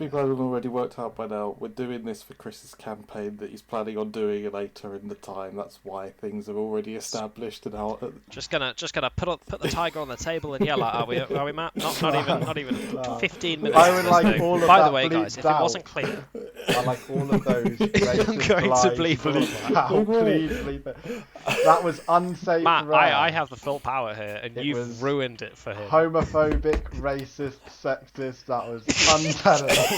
people haven't already worked out by now, we're doing this for Chris's campaign that he's planning on doing later in the time. That's why things are already established and how. Just gonna put the tiger on the table and yell at. Are we, Matt? Not even 15 minutes. I would like all of By that the way, guys, if it out. wasn't clear, I like all of those. I'm going to bleep out. Please bleep it. That was unsafe. Matt, I have the full power here, and you've ruined it for him. Homophobic, racist, sexist. That was untenable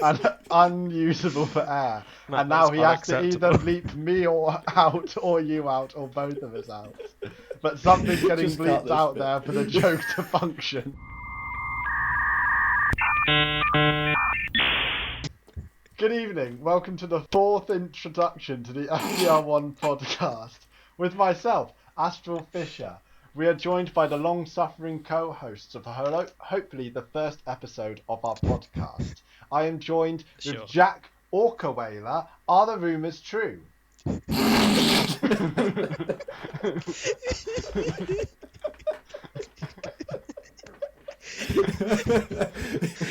and unusable for air. Matt, and now he has to unacceptable. either bleep me out, or you out, or both of us out. But something's getting Just bleeped out bit. there for the joke to function. Good evening. Welcome to the 4th introduction to the FDR1 podcast with myself, Astral Fisher. We are joined by the long-suffering co-hosts of hopefully the first episode of our podcast. I am joined with Jack Orca-Whaler. Are the rumours true?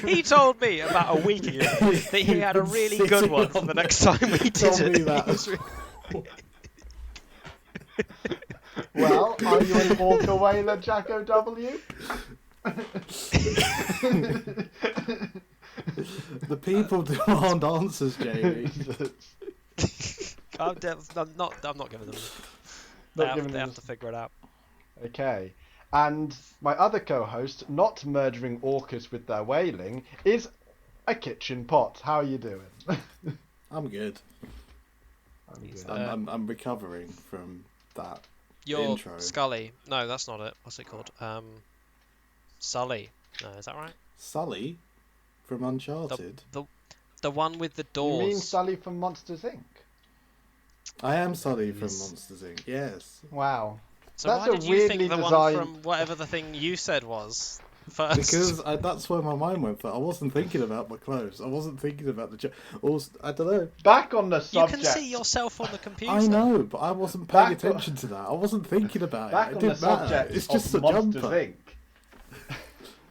He told me about a week ago that he had a really good one for the next time we did it. Well, are you an Orca Whaler, Jack O.W.? The people demand answers, Jamie. I'm not giving them. They have to figure it out. Okay. And my other co-host, not murdering orcas with their whaling, is a kitchen pot. How are you doing? I'm good. I'm recovering from that. You're intro. Scully. No, that's not it. What's it called? Sully. No, is that right? Sully from Uncharted. The one with the doors. You mean Sully from Monsters Inc.? I am Sully from Monsters Inc. Yes. Wow. So that's why a did you weirdly think the designed... one from whatever the thing you said was first? Because that's where my mind went. But I wasn't thinking about my clothes. I wasn't thinking about the. I don't know. Back on the subject. You can see yourself on the computer. I know, but I wasn't paying attention to that. I wasn't thinking about Back it. on the subject It's just a Monsters jumper. Inc.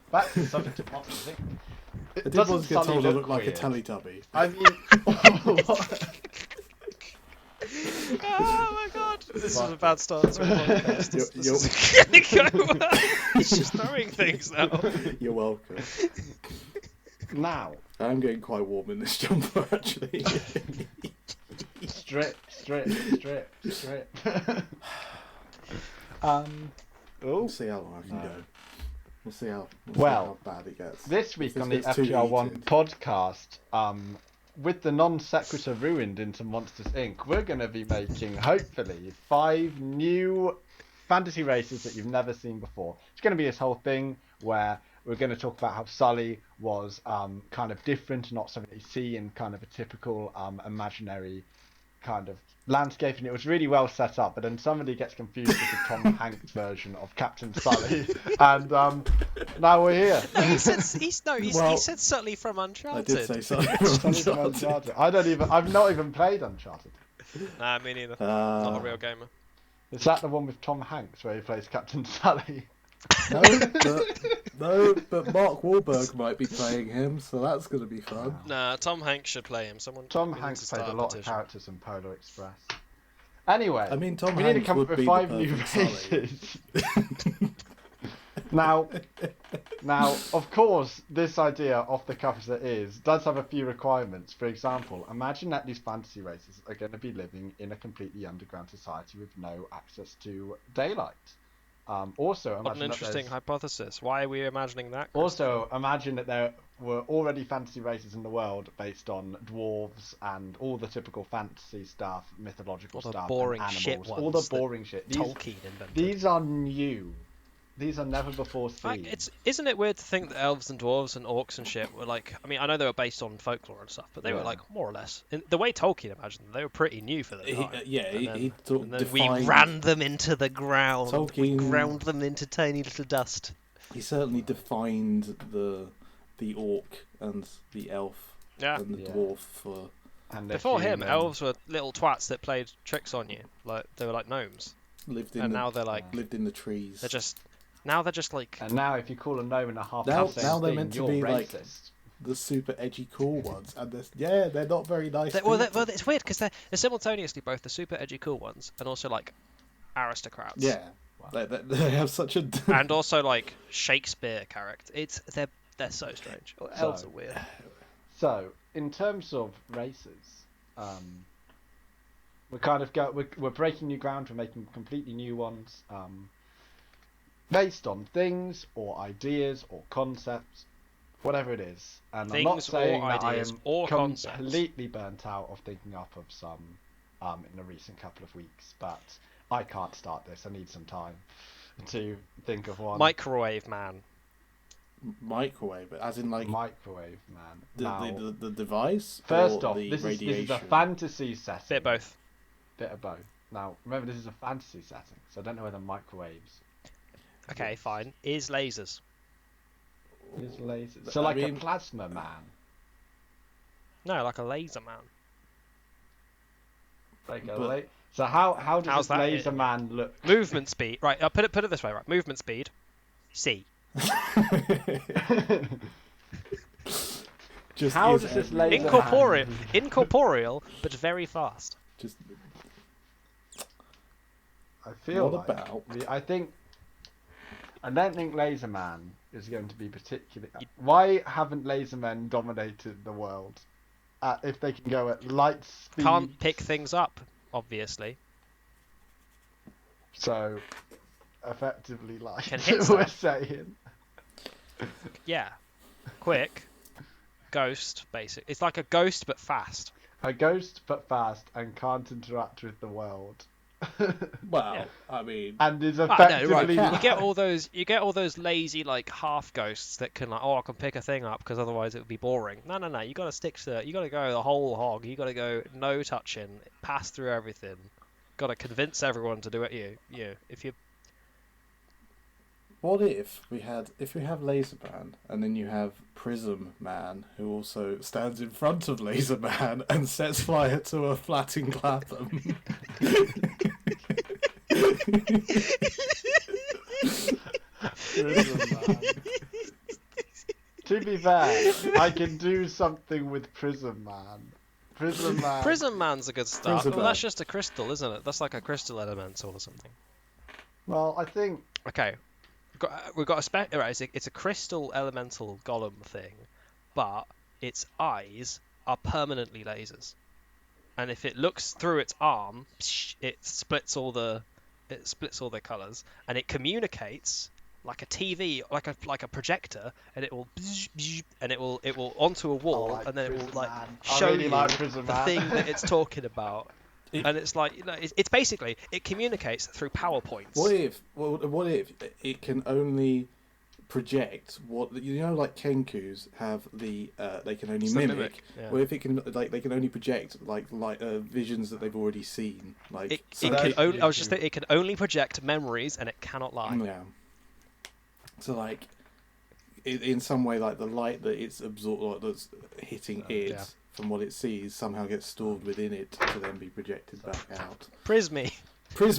Back to the subject of Monsters Inc. I did once get told I looked like a Teletubby. I mean... Oh my god! This is a bad start to a podcast. This is gonna go. He's just throwing things now. You're welcome. Now. I'm getting quite warm in this jumper, actually. Strip. We'll see how long I can go. We'll see how bad it gets. This week on the FGR1 podcast, with the non sequitur ruined into Monsters Inc., we're going to be making, hopefully, 5 new fantasy races that you've never seen before. It's going to be this whole thing where we're going to talk about how Sully was kind of different, not something that you see in kind of a typical imaginary kind of landscape, and it was really well set up, but then somebody gets confused with the Tom Hanks version of Captain Sully, and now we're here. No, he said Sully from Uncharted. I did say Sully from Uncharted. I've not even played Uncharted. Nah, me neither. Not a real gamer. Is that the one with Tom Hanks where he plays Captain Sully? No, but Mark Wahlberg might be playing him, so that's going to be fun. Nah, Tom Hanks should play him. Tom Hanks played a lot of characters in Polar Express. Anyway, I mean, Tom we Hanks need to come up with 5 new races. Now, of course, this idea, off the cuff as it is, does have a few requirements. For example, imagine that these fantasy races are going to be living in a completely underground society with no access to daylight. Also, what an interesting hypothesis. Why are we imagining that? Also, imagine that there were already fantasy races in the world based on dwarves and all the typical fantasy stuff, mythological stuff, boring and animals, shit all the boring shit. Tolkien invented. These are new. These are never before seen. Like, isn't it weird to think that elves and dwarves and orcs and shit were like? I mean, I know they were based on folklore and stuff, but they were like more or less in the way Tolkien imagined them. They were pretty new for the time. We ran them into the ground. Tolkien, we ground them into tiny little dust. He certainly defined the orc and the elf and the dwarf for. And before him, elves were little twats that played tricks on you. Like they were like gnomes. Lived in the trees. They're just like. And now, if you call a gnome in a half now they're meant to be racist. the super edgy cool ones, and they're not very nice. Well, it's weird because they're simultaneously both the super edgy cool ones and also like aristocrats. Yeah, wow. they have such a and also like Shakespeare character. They're so strange. Elves are weird. So in terms of races, we're breaking new ground. We're making completely new ones, based on things or ideas or concepts, whatever it is. And things I'm not saying that I am completely burnt out of thinking up of some in the recent couple of weeks, but I can't start this. I need some time to think of one. Microwave man. Microwave, as in like microwave man. The device. First or off, the this is a radiation? fantasy setting. Bit of both. Bit of both. Now remember, this is a fantasy setting, so I don't know whether microwaves. Okay, fine. Is lasers. Is lasers. So like a plasma man. No, like a laser man. So how does this laser it? Man look? Movement speed. Right, I'll put it this way. Right, movement speed. C. Just how does this laser incorporeal, but very fast. Just. I feel I don't think Laser Man is going to be particularly. Why haven't laser men dominated the world? If they can go at light speed. Can't pick things up, obviously. So, effectively, like can hit we're saying. Yeah, quick. Ghost, basic. It's like a ghost but fast. A ghost but fast and can't interact with the world. Well, yeah. I mean, and is effectively you get all those lazy like half ghosts that can like, I can pick a thing up because otherwise it would be boring. No, you got to you got to go the whole hog. You got to go no touching, pass through everything. Got to convince everyone to do it. If you. What if we have Laser Man and then you have Prism Man who also stands in front of Laser Man and sets fire to a flatting Clapham? To be fair, I can do something with Prism Man. Prism Man's a good start. Well, that's just a crystal, isn't it? That's like a crystal elemental or something. Well, I think. Okay. We've got a right. It's a crystal elemental golem thing, but its eyes are permanently lasers, and if it looks through its arm, it splits all the colors, and it communicates like a TV, like a projector, and it will onto a wall, and then it will like show you the thing that it's talking about. And it's like, it's basically, it communicates through PowerPoints. What if it can only project like Kenkus have the they can only mimic. Yeah. What if it can they can only project like visions that they've already seen. Like it can only project memories and it cannot lie. Yeah. So like, in some way, like the light that it's absorbed, that's hitting it. Yeah. From what it sees, somehow gets stored within it to then be projected back out. Prismy. Hello,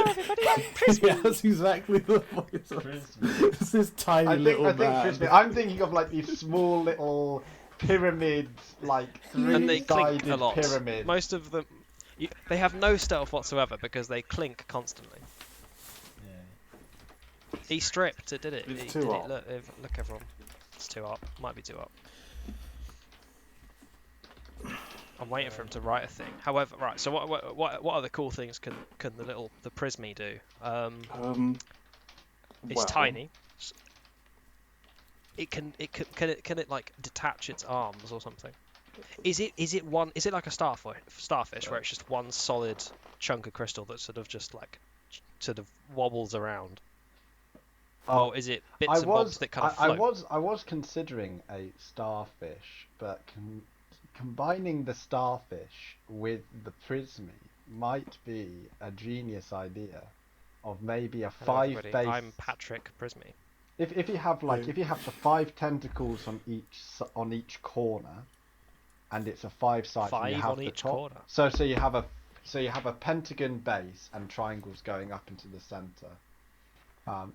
everybody. Prismy. Yeah, that's exactly the voice of Prismy. It's this tiny little man. Prismy. I'm thinking of like these small little pyramids, like three-sided pyramids. Most of them, they have no stealth whatsoever because they clink constantly. Yeah. He stripped. It did it. It's too up. Look, everyone. It's too up. Might be too up. I'm waiting for him to write a thing. However, right. So what other cool things can the Prismy do? It's tiny. Can it like detach its arms or something? Is it like a starfish where it's just one solid chunk of crystal that sort of wobbles around? Or is it bits and bobs that kind of float? I was considering a starfish, but combining the starfish with the Prismy might be a genius idea of maybe a five-base. I'm Patrick Prismy. If you have the 5 tentacles on each corner, and it's a 5-sided. Five you have on the each top. corner. So you have a pentagon base and triangles going up into the center,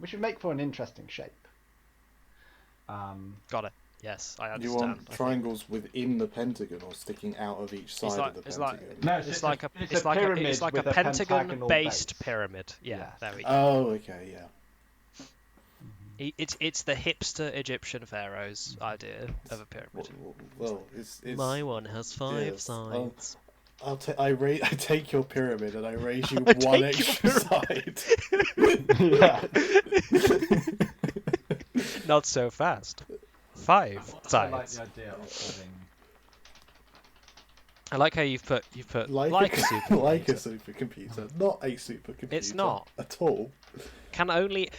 which would make for an interesting shape. Got it. Yes, I You understand. want triangles within the pentagon or sticking out of each side of the pentagon? No, It's like a pentagon-based pyramid. Yeah, there we go. Oh, okay, yeah. It's the hipster Egyptian pharaoh's idea of a pyramid. Well, it's My one has 5 sides. I take your pyramid and I raise you one extra side. Not so fast. 5 sides. I like the idea of putting... I like how you've put like a supercomputer. Like a supercomputer, not a supercomputer. It's not at all. Can only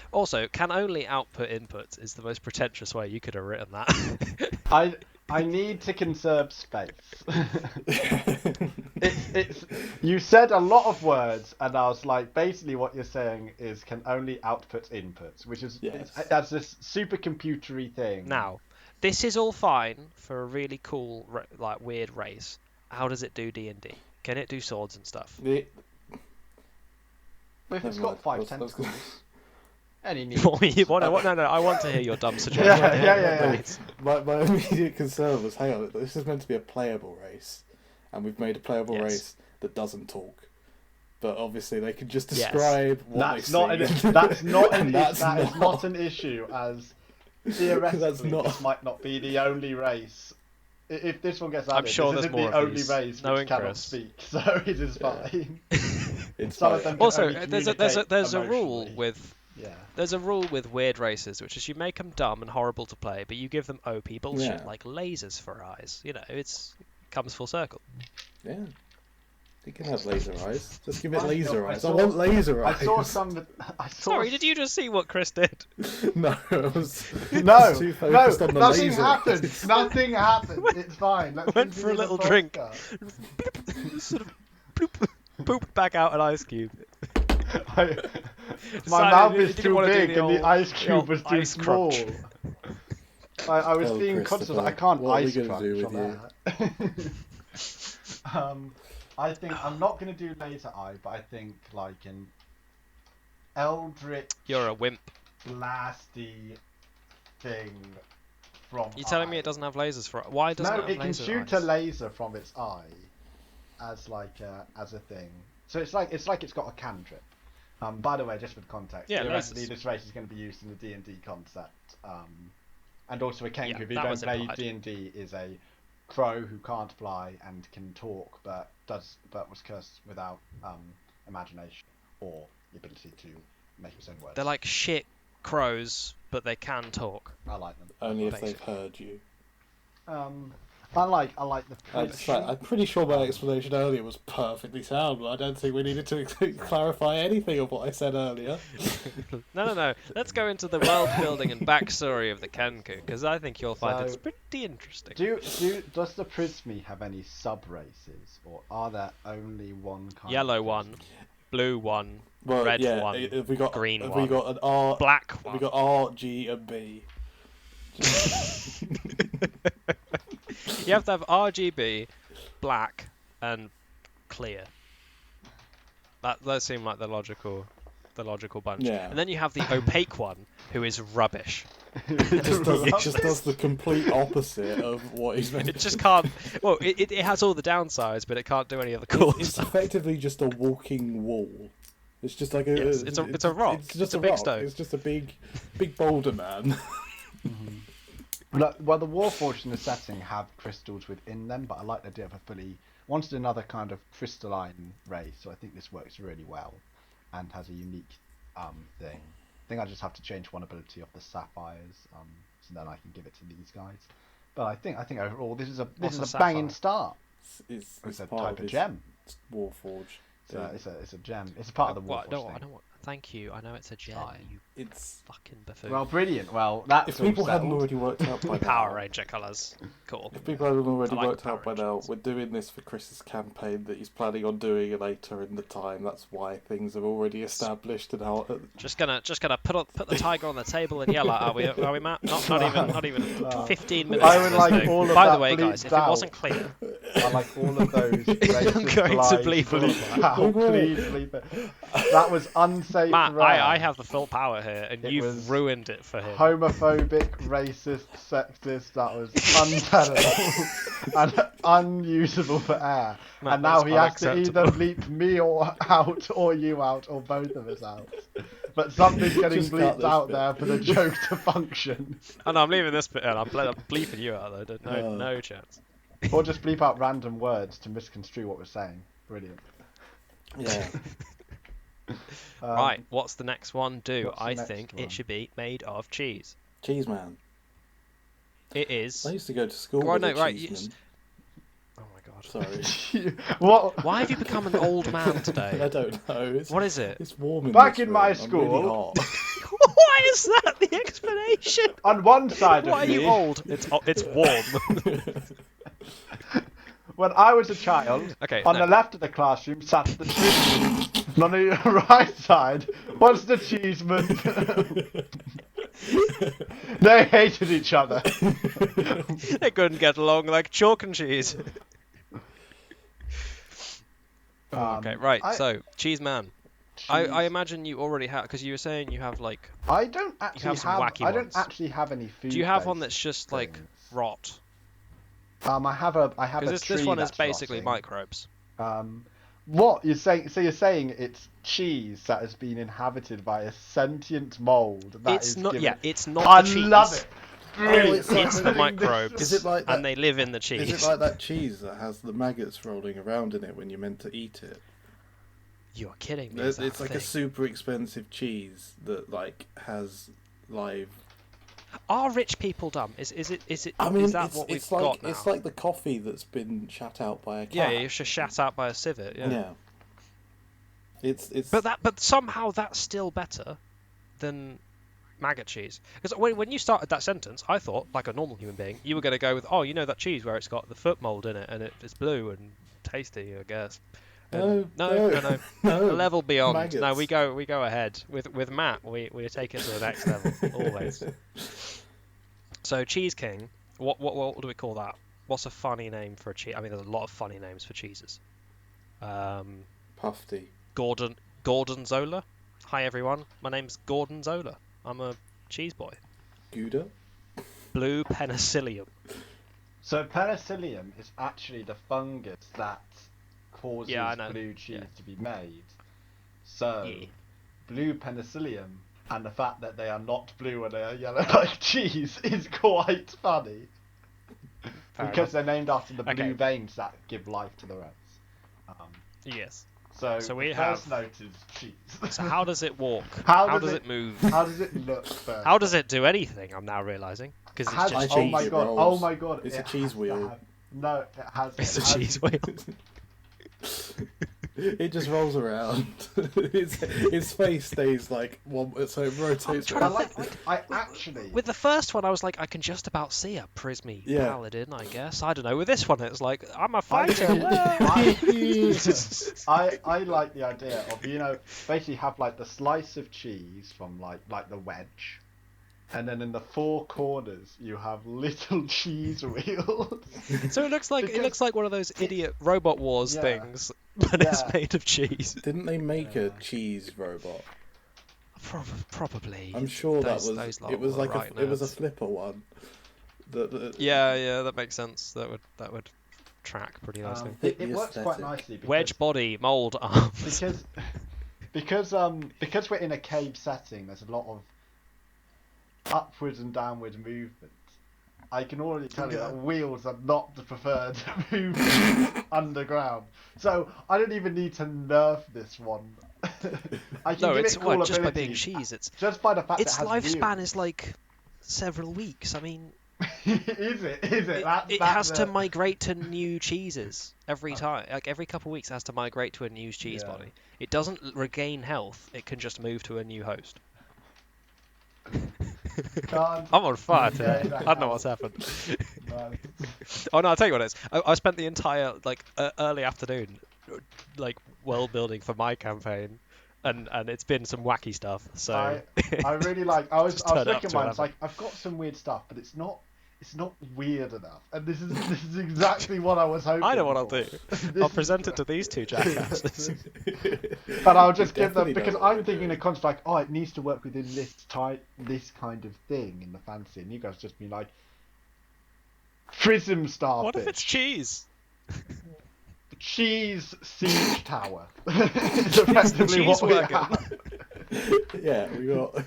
output inputs is the most pretentious way you could have written that. I need to conserve space. it's you said a lot of words, and I was like, basically what you're saying is can only output inputs, which is that's this supercomputery thing. Now, this is all fine for a really cool, like weird race. How does it do D&D? Can it do swords and stuff? If it's got 5 tentacles. Any need. No, I want to hear your dumb suggestion. Yeah. My immediate concern was, hang on, this is meant to be a playable race, and we've made a playable race that doesn't talk. But obviously, they can just describe what they see. That's not an issue, as theoretically this might not be the only race. If this one gets added, I'm sure this there's isn't more the of only these. race which cannot speak, so it is fine. Some of them also, there's a rule with Yeah. There's a rule with weird races, which is you make them dumb and horrible to play, but you give them OP bullshit like lasers for eyes. You know, it comes full circle. Yeah. You can have laser eyes. Just give it laser eyes. I want laser eyes. I saw Sorry, did you just see what Chris did? No, I was too focused on the nothing laser happened. eyes. Nothing happened. It's fine. Let's Went for a little drink. Sort of pooped back out an ice cube. My mouth is too big and the ice cube was too small. I was being conscious. I can't ice crunch on that. I think I'm not going to do laser eye, but I think like an eldritch. You're a wimp. Blasty thing from. You're telling me it doesn't have lasers for? Why doesn't it have laser? No, it can shoot a laser from its eye, as like as a thing. So it's like it's got a cantrip. By the way, just for context, theoretically this race is going to be used in the D&D concept, and also a Kenku. If you don't play D&D, is a crow who can't fly and can talk, but was cursed without imagination or the ability to make its own words. They're like shit crows, but they can talk. I like them. Only if they've heard you. I like the. I'm pretty sure my explanation earlier was perfectly sound, but I don't think we needed to clarify anything of what I said earlier. No. Let's go into the world building and backstory of the Kenku, because I think you'll find it's pretty interesting. Does the Prismi have any sub races, or are there only one kind? Yellow one, blue one, red one, green one. We got an R, black one. We got R, G, and B. You have to have RGB, black, and clear. That seem like the logical bunch. Yeah. And then you have the opaque one, who is rubbish. It just does the complete opposite of what he's meant to do. It just can't. Well, it has all the downsides, but it can't do any of the cool It's stuff. effectively just a walking wall. It's just like a. Yes, it's a rock. It's just a big stone. It's just a big boulder man. Well, the Warforged in the setting have crystals within them, but I like the idea of a fully wanted another kind of crystalline race, so I think this works really well and has a unique thing. I think I just have to change one ability of the sapphires, so then I can give it to these guys. But I think overall this is a banging start. It's a type of gem. It's Warforged. It's a gem. It's a part of the Warforged thing. I don't want. Thank you. I know it's a gem. It's fucking buffoon. Well, brilliant. Well, that's if people hadn't already worked out by now. Power Ranger colours. Cool. If people hadn't already worked out by now, we're doing this for Chris's campaign that he's planning on doing later in the time. That's why things are already established and how. Just gonna put the tiger on the table and yell at. Are we Matt? Not even 15 minutes. I would like all of By that the way, guys, if it wasn't clear, I like all of those. I'm going to bleep it. Please bleep it. That was unsafe. Matt, I have the full power here, and It you've was ruined it for him. Homophobic, racist, sexist. That was untenable and unusable for air. That and now was he has to either unacceptable. bleep me out, or you out, or both of us out. But something's getting Just cut bleeped this out bit. there for the joke to function. Oh no, I'm leaving this bit in. I'm bleeping you out though. No chance. Or just bleep out random words to misconstrue what we're saying. Brilliant. Yeah. Right, what's the next one do? what's the I next think one? it should be made of cheese. Cheese man. It is. I used to go to school Well, with no, a right, cheeseman. Oh my god. Sorry. What? Why have you become an old man I today? don't know. What is it? It's warm in Back this in my room. I'm really school- hot. Why is that the explanation? On one side Why of are you me, old? It's warm. when I was a child, Okay, on no. the left of the classroom sat the cheeseman. And on the right side was the cheeseman. They hated each other. They couldn't get along like chalk and cheese. Okay, right. So, cheese man. I imagine you already have, because you were saying you have like. I don't actually have some wacky I don't ones. actually have any food. Do you have one that's just like things. rot? I have a Because tree this one is that's basically rotting. microbes. What you're saying? So you're saying it's cheese that has been inhabited by a sentient mold. It's not. Yeah, it's not I the cheese. love it. Brilliant. It's the microbes. Is it like that? And they live in the cheese. Is it like that cheese that has the maggots rolling around in it when you're meant to eat it? You're kidding me. It's like a super expensive cheese that like has live. Are rich people dumb? Is it? I mean, is that what we've got now? It's like the coffee that's been shat out by a cat. Yeah, you're just shat out by a civet. Yeah. Yeah. It's. But somehow that's still better than maggot cheese. Because when you started that sentence, I thought, like a normal human being, you were going to go with, oh, you know that cheese where it's got the foot mold in it and it's blue and tasty, I guess. No. A level beyond. Maggots. No, we go ahead with Matt. We take it to the next level always. So Cheese King, what do we call that? What's a funny name for a cheese? I mean, there's a lot of funny names for cheeses. Puffy. Gorgonzola. Hi everyone, my name's Gorgonzola. I'm a cheese boy. Gouda. Blue penicillium. So penicillium is actually the fungus that causes blue cheese to be made. So blue penicillium and the fact that they are not blue and they are yellow like cheese is quite funny. Because they're named after the blue veins that give life to the rest. Yes. So we the have first note is cheese. So how does it walk? How does it move? How does it look first? How does it do anything? I'm now realising because it's just cheese. cheese. Oh my god! It's a cheese wheel. No, it has. It's a cheese wheel. It just rolls around. Its face stays like one, so it rotates. I actually. With the first one, I was like, I can just about see a prismy paladin, I guess. I don't know. With this one, it's like, I'm a fighter. I like the idea of basically have like the slice of cheese from like the wedge. And then in the four corners you have little cheese wheels. So it looks like one of those idiot Robot Wars things, but it's made of cheese. Didn't they make a cheese robot? Probably. I'm sure it was like it was a flipper one. Yeah, that makes sense. That would track pretty nicely. It works quite nicely. Wedge body, mold arms. Because we're in a cave setting, there's a lot of upwards and downward movement. I can already tell you that wheels are not the preferred movement underground. So I don't even need to nerf this one. I can give it cool just by abilities. being cheese. It's just by the fact its that it has lifespan wheels. is like several weeks. I mean, is it? It has to migrate to new cheeses every time. Like every couple of weeks, it has to migrate to a new cheese body. It doesn't regain health. It can just move to a new host. I'm on fire today. I don't know what's happened. Oh no, I'll tell you what it is. I spent the entire early afternoon world building for my campaign, and it's been some wacky stuff. So I really like. I was looking at mine. It's level. like I've got some weird stuff, but it's not it's not weird enough. And this is exactly what I was hoping. I know what I'll for. do. I'll present it to these two jackasses. But I'll just give them, because I'm thinking in context like, oh, it needs to work within this kind of thing in the fantasy, and you guys just be like, prism starfish. What if it's cheese? Cheese siege tower. It's effectively Cheese what we wagon. have. Yeah, we got.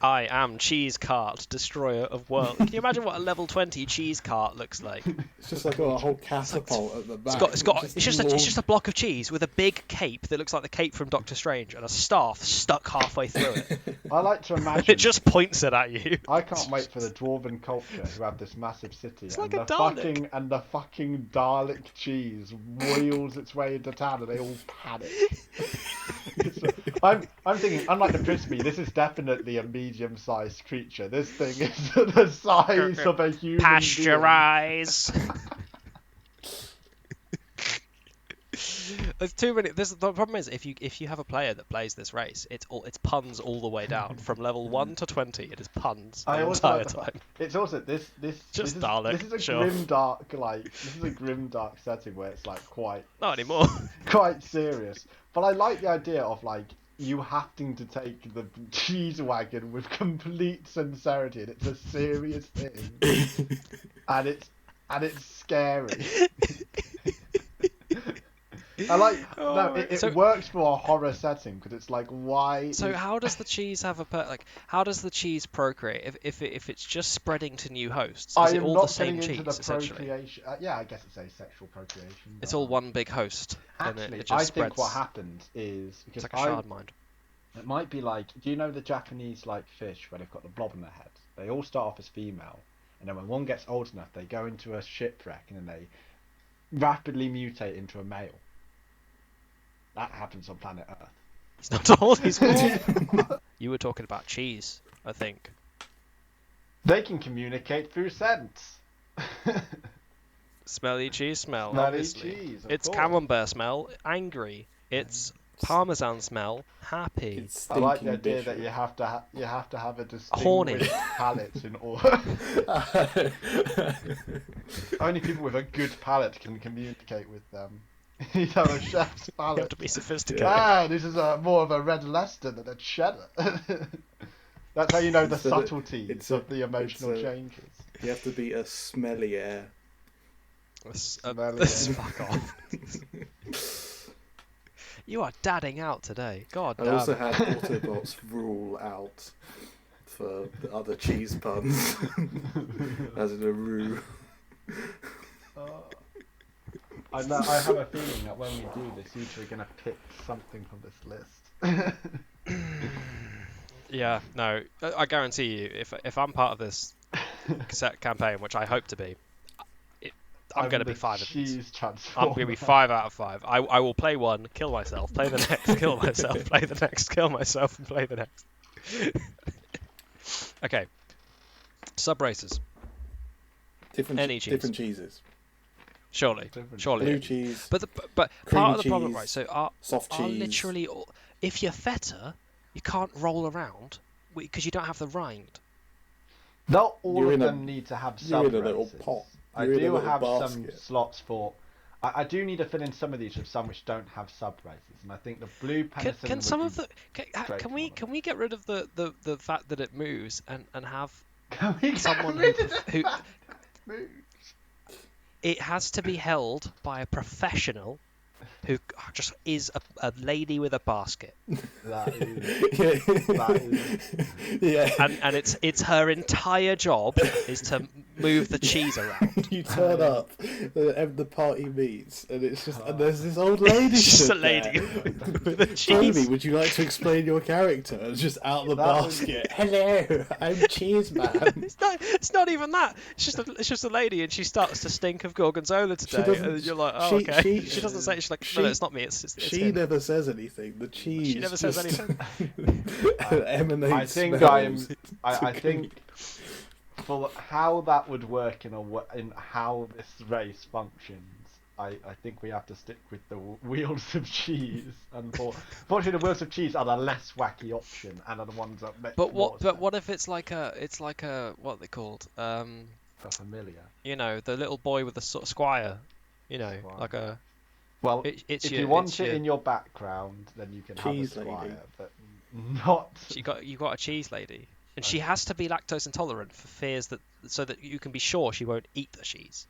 I am Cheese Cart, destroyer of world. Can you imagine what a level 20 cheese cart looks like? It's just like a whole catapult at the back. It's just a block of cheese with a big cape that looks like the cape from Doctor Strange and a staff stuck halfway through it. I like to imagine. It just points it at you. I can't wait for the dwarven culture who have this massive city, It's and like a the Dalek. fucking Dalek cheese wheels its way into town, and they all panic. I'm thinking, unlike the Crispy, this is definitely a medium-sized creature. This thing is the size of a human Pasteurize. There's too many. The problem is if you have a player that plays this race, it's puns all the way down from level 1 to 20. It is puns the entire time. It's also this Just is, Dalek, This is a sure. grimdark setting where it's like quite Not anymore. quite serious. But I like the idea of like you having to take the cheese wagon with complete sincerity, and it's a serious thing, and it's scary. I like it works for a horror setting because it's like why. So how does the cheese have how does the cheese procreate if it's just spreading to new hosts? Is it all the same cheese essentially? Yeah, I guess it's asexual procreation. It's all one big host. Actually, and it just I spreads. think what happens is because It's like a shard mind. it might be like, do you know the Japanese like fish where they've got the blob on their head? They all start off as female, and then when one gets old enough, they go into a shipwreck and then they rapidly mutate into a male. That happens on planet Earth. It's not all these You were talking about cheese, I think. They can communicate through scents. Smelly cheese smell, Smelly obviously. cheese, of It's course. camembert smell, angry. It's parmesan smell, happy. I like the idea that you have to have a Horny. distinguished palate in order. Only people with a good palate can communicate with them. You have a chef's palate. You have to be sophisticated. This is more of a red Leicester than a cheddar. That's how you know the subtleties of the emotional changes. You have to be a smellier. Fuck off. You are dadding out today. God damn. I also had Autobots rule out for the other cheese puns. As in a rue. I have a feeling that when we do this, you two are going to pick something from this list. Yeah, no, I guarantee you, if I'm part of this campaign, which I hope to be, I'm going to be 5 of these. I'm going to be 5 out of 5. I will play one, kill myself, play the next, kill myself, play the next, kill myself, and play the next. Okay. Sub-races. Different cheeses. Surely. Blue cheese. But part of the problem, right? So soft are cheese. literally, if you're feta, you can't roll around because you don't have the rind. Not all of them need to have sub-races. You're in a little pot. I do have some slots for. I do need to fill in some of these with some which don't have sub-races, and I think the blue penicillin. Can some of the can we get rid of the fact that it moves and have someone who moves? It has to be held by a professional who just is a lady with a basket. That is. Yeah. And it's her entire job is to move the cheese around. You turn up, the party meets, and it's just and there's this old lady. It's just a lady with a cheese. Tony, would you like to explain your character? It's just out the basket. Hello, I'm Cheese Man. It's not even that. It's just a lady, and she starts to stink of gorgonzola today, and you're like, oh, okay. She doesn't say. She's like, no, it's not me. It's she him. never says anything. The cheese. She never says anything. Emanates. I think for how that would work in how this race functions, I think we have to stick with the wheels of cheese. Unfortunately, the wheels of cheese are the less wacky option and are the ones that make more sense. But what if it's like a what are they called? For familiar. You know, the little boy with the sort of squire. You know, Squire. like a. Well, It's if your, you want it's it your, in your background, then you can have a Cheese squire, lady. but not. you got a cheese lady, and she has to be lactose intolerant for fears that so that you can be sure she won't eat the cheese.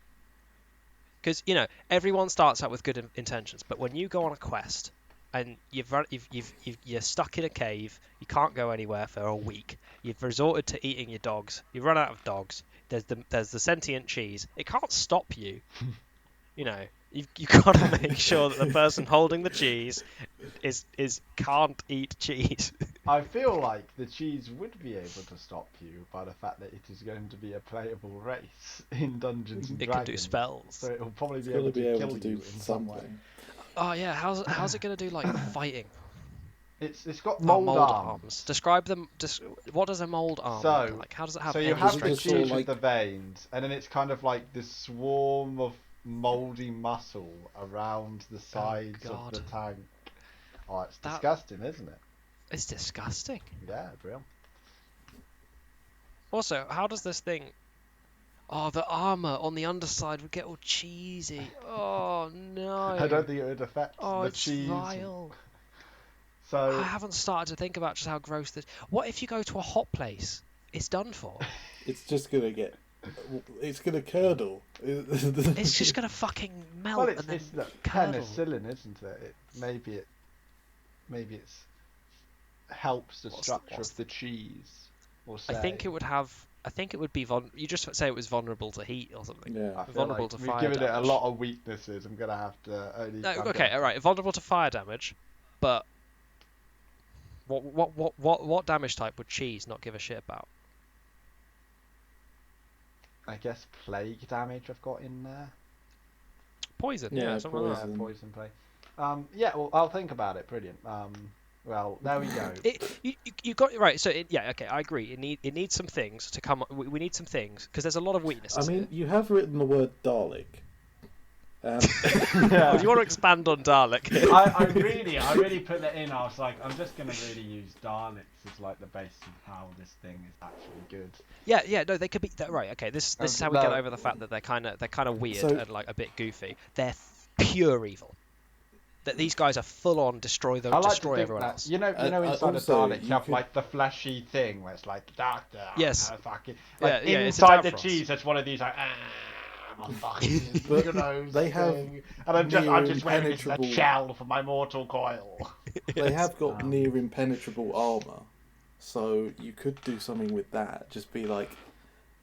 Because you know everyone starts out with good intentions, but when you go on a quest and you're stuck in a cave, you can't go anywhere for a week. You've resorted to eating your dogs. You've run out of dogs. There's the sentient cheese. It can't stop you. You know, you got to make sure that the person holding the cheese is can't eat cheese. I feel like the cheese would be able to stop you by the fact that it is going to be a playable race in Dungeons and It Dragons. can do spells. So it will probably It's be got able to be to able kill to do you in some way. something. Oh yeah, how's it gonna do like fighting? It's got Oh, mold arms. Describe them. What does a mold arm So, look like? How does it have? So you any have Does it the just cheese sort with of like- the veins, and then it's kind of like this swarm of mouldy muscle around the sides of the God. tank. Oh, it's That- disgusting, isn't it? It's disgusting. Yeah, brilliant. Also, how does this thing? Oh, the armor on the underside would get all cheesy. Oh no. I don't think it would affect Oh, the it's cheese. vile. So I haven't started to think about just how gross this. What if you go to a hot place? It's done for. It's just gonna get. It's gonna curdle. It's just gonna fucking melt well, and then it's the curdle. penicillin, isn't it? Maybe it's helps the structure of the cheese. Or I think it would have. I think it would be You just say it was vulnerable to heat or something. Yeah. I feel Vulnerable like to we've fire given it a damage. lot of weaknesses. I'm gonna have to only. No, okay, all right. Vulnerable to fire damage, but what damage type would cheese not give a shit about? I guess plague damage I've got in there. Poison. Yeah, Yeah, something like that. poison. Yeah, poison plague. Yeah, well, I'll think about it. Brilliant. Well, there we go. You got it right. So yeah, okay, I agree. It needs some things to come. We need some things because there's a lot of I weaknesses. mean, you have written the word Dalek. Oh, do you want to expand on Dalek? I really put that in. I was like, I'm just gonna really use Daleks as like the base of how this thing is actually good. Yeah, no, they could be right. Okay, this is how we get over the fact that they're kind of weird So- and like a bit goofy. They're pure evil. That these guys are full on destroy I like to destroy think everyone that, else. you know, inside also, a Dalek you have could- like the fleshy thing where it's like doctor. Yes. Fucking, Yeah, like yeah, it's a inside the Davros. cheese, there's one of these like. My fucking But nose they have thing. And I'm just wearing this impenetrable- shell for my mortal coil. They have got near impenetrable armor, so you could do something with that. Just be like,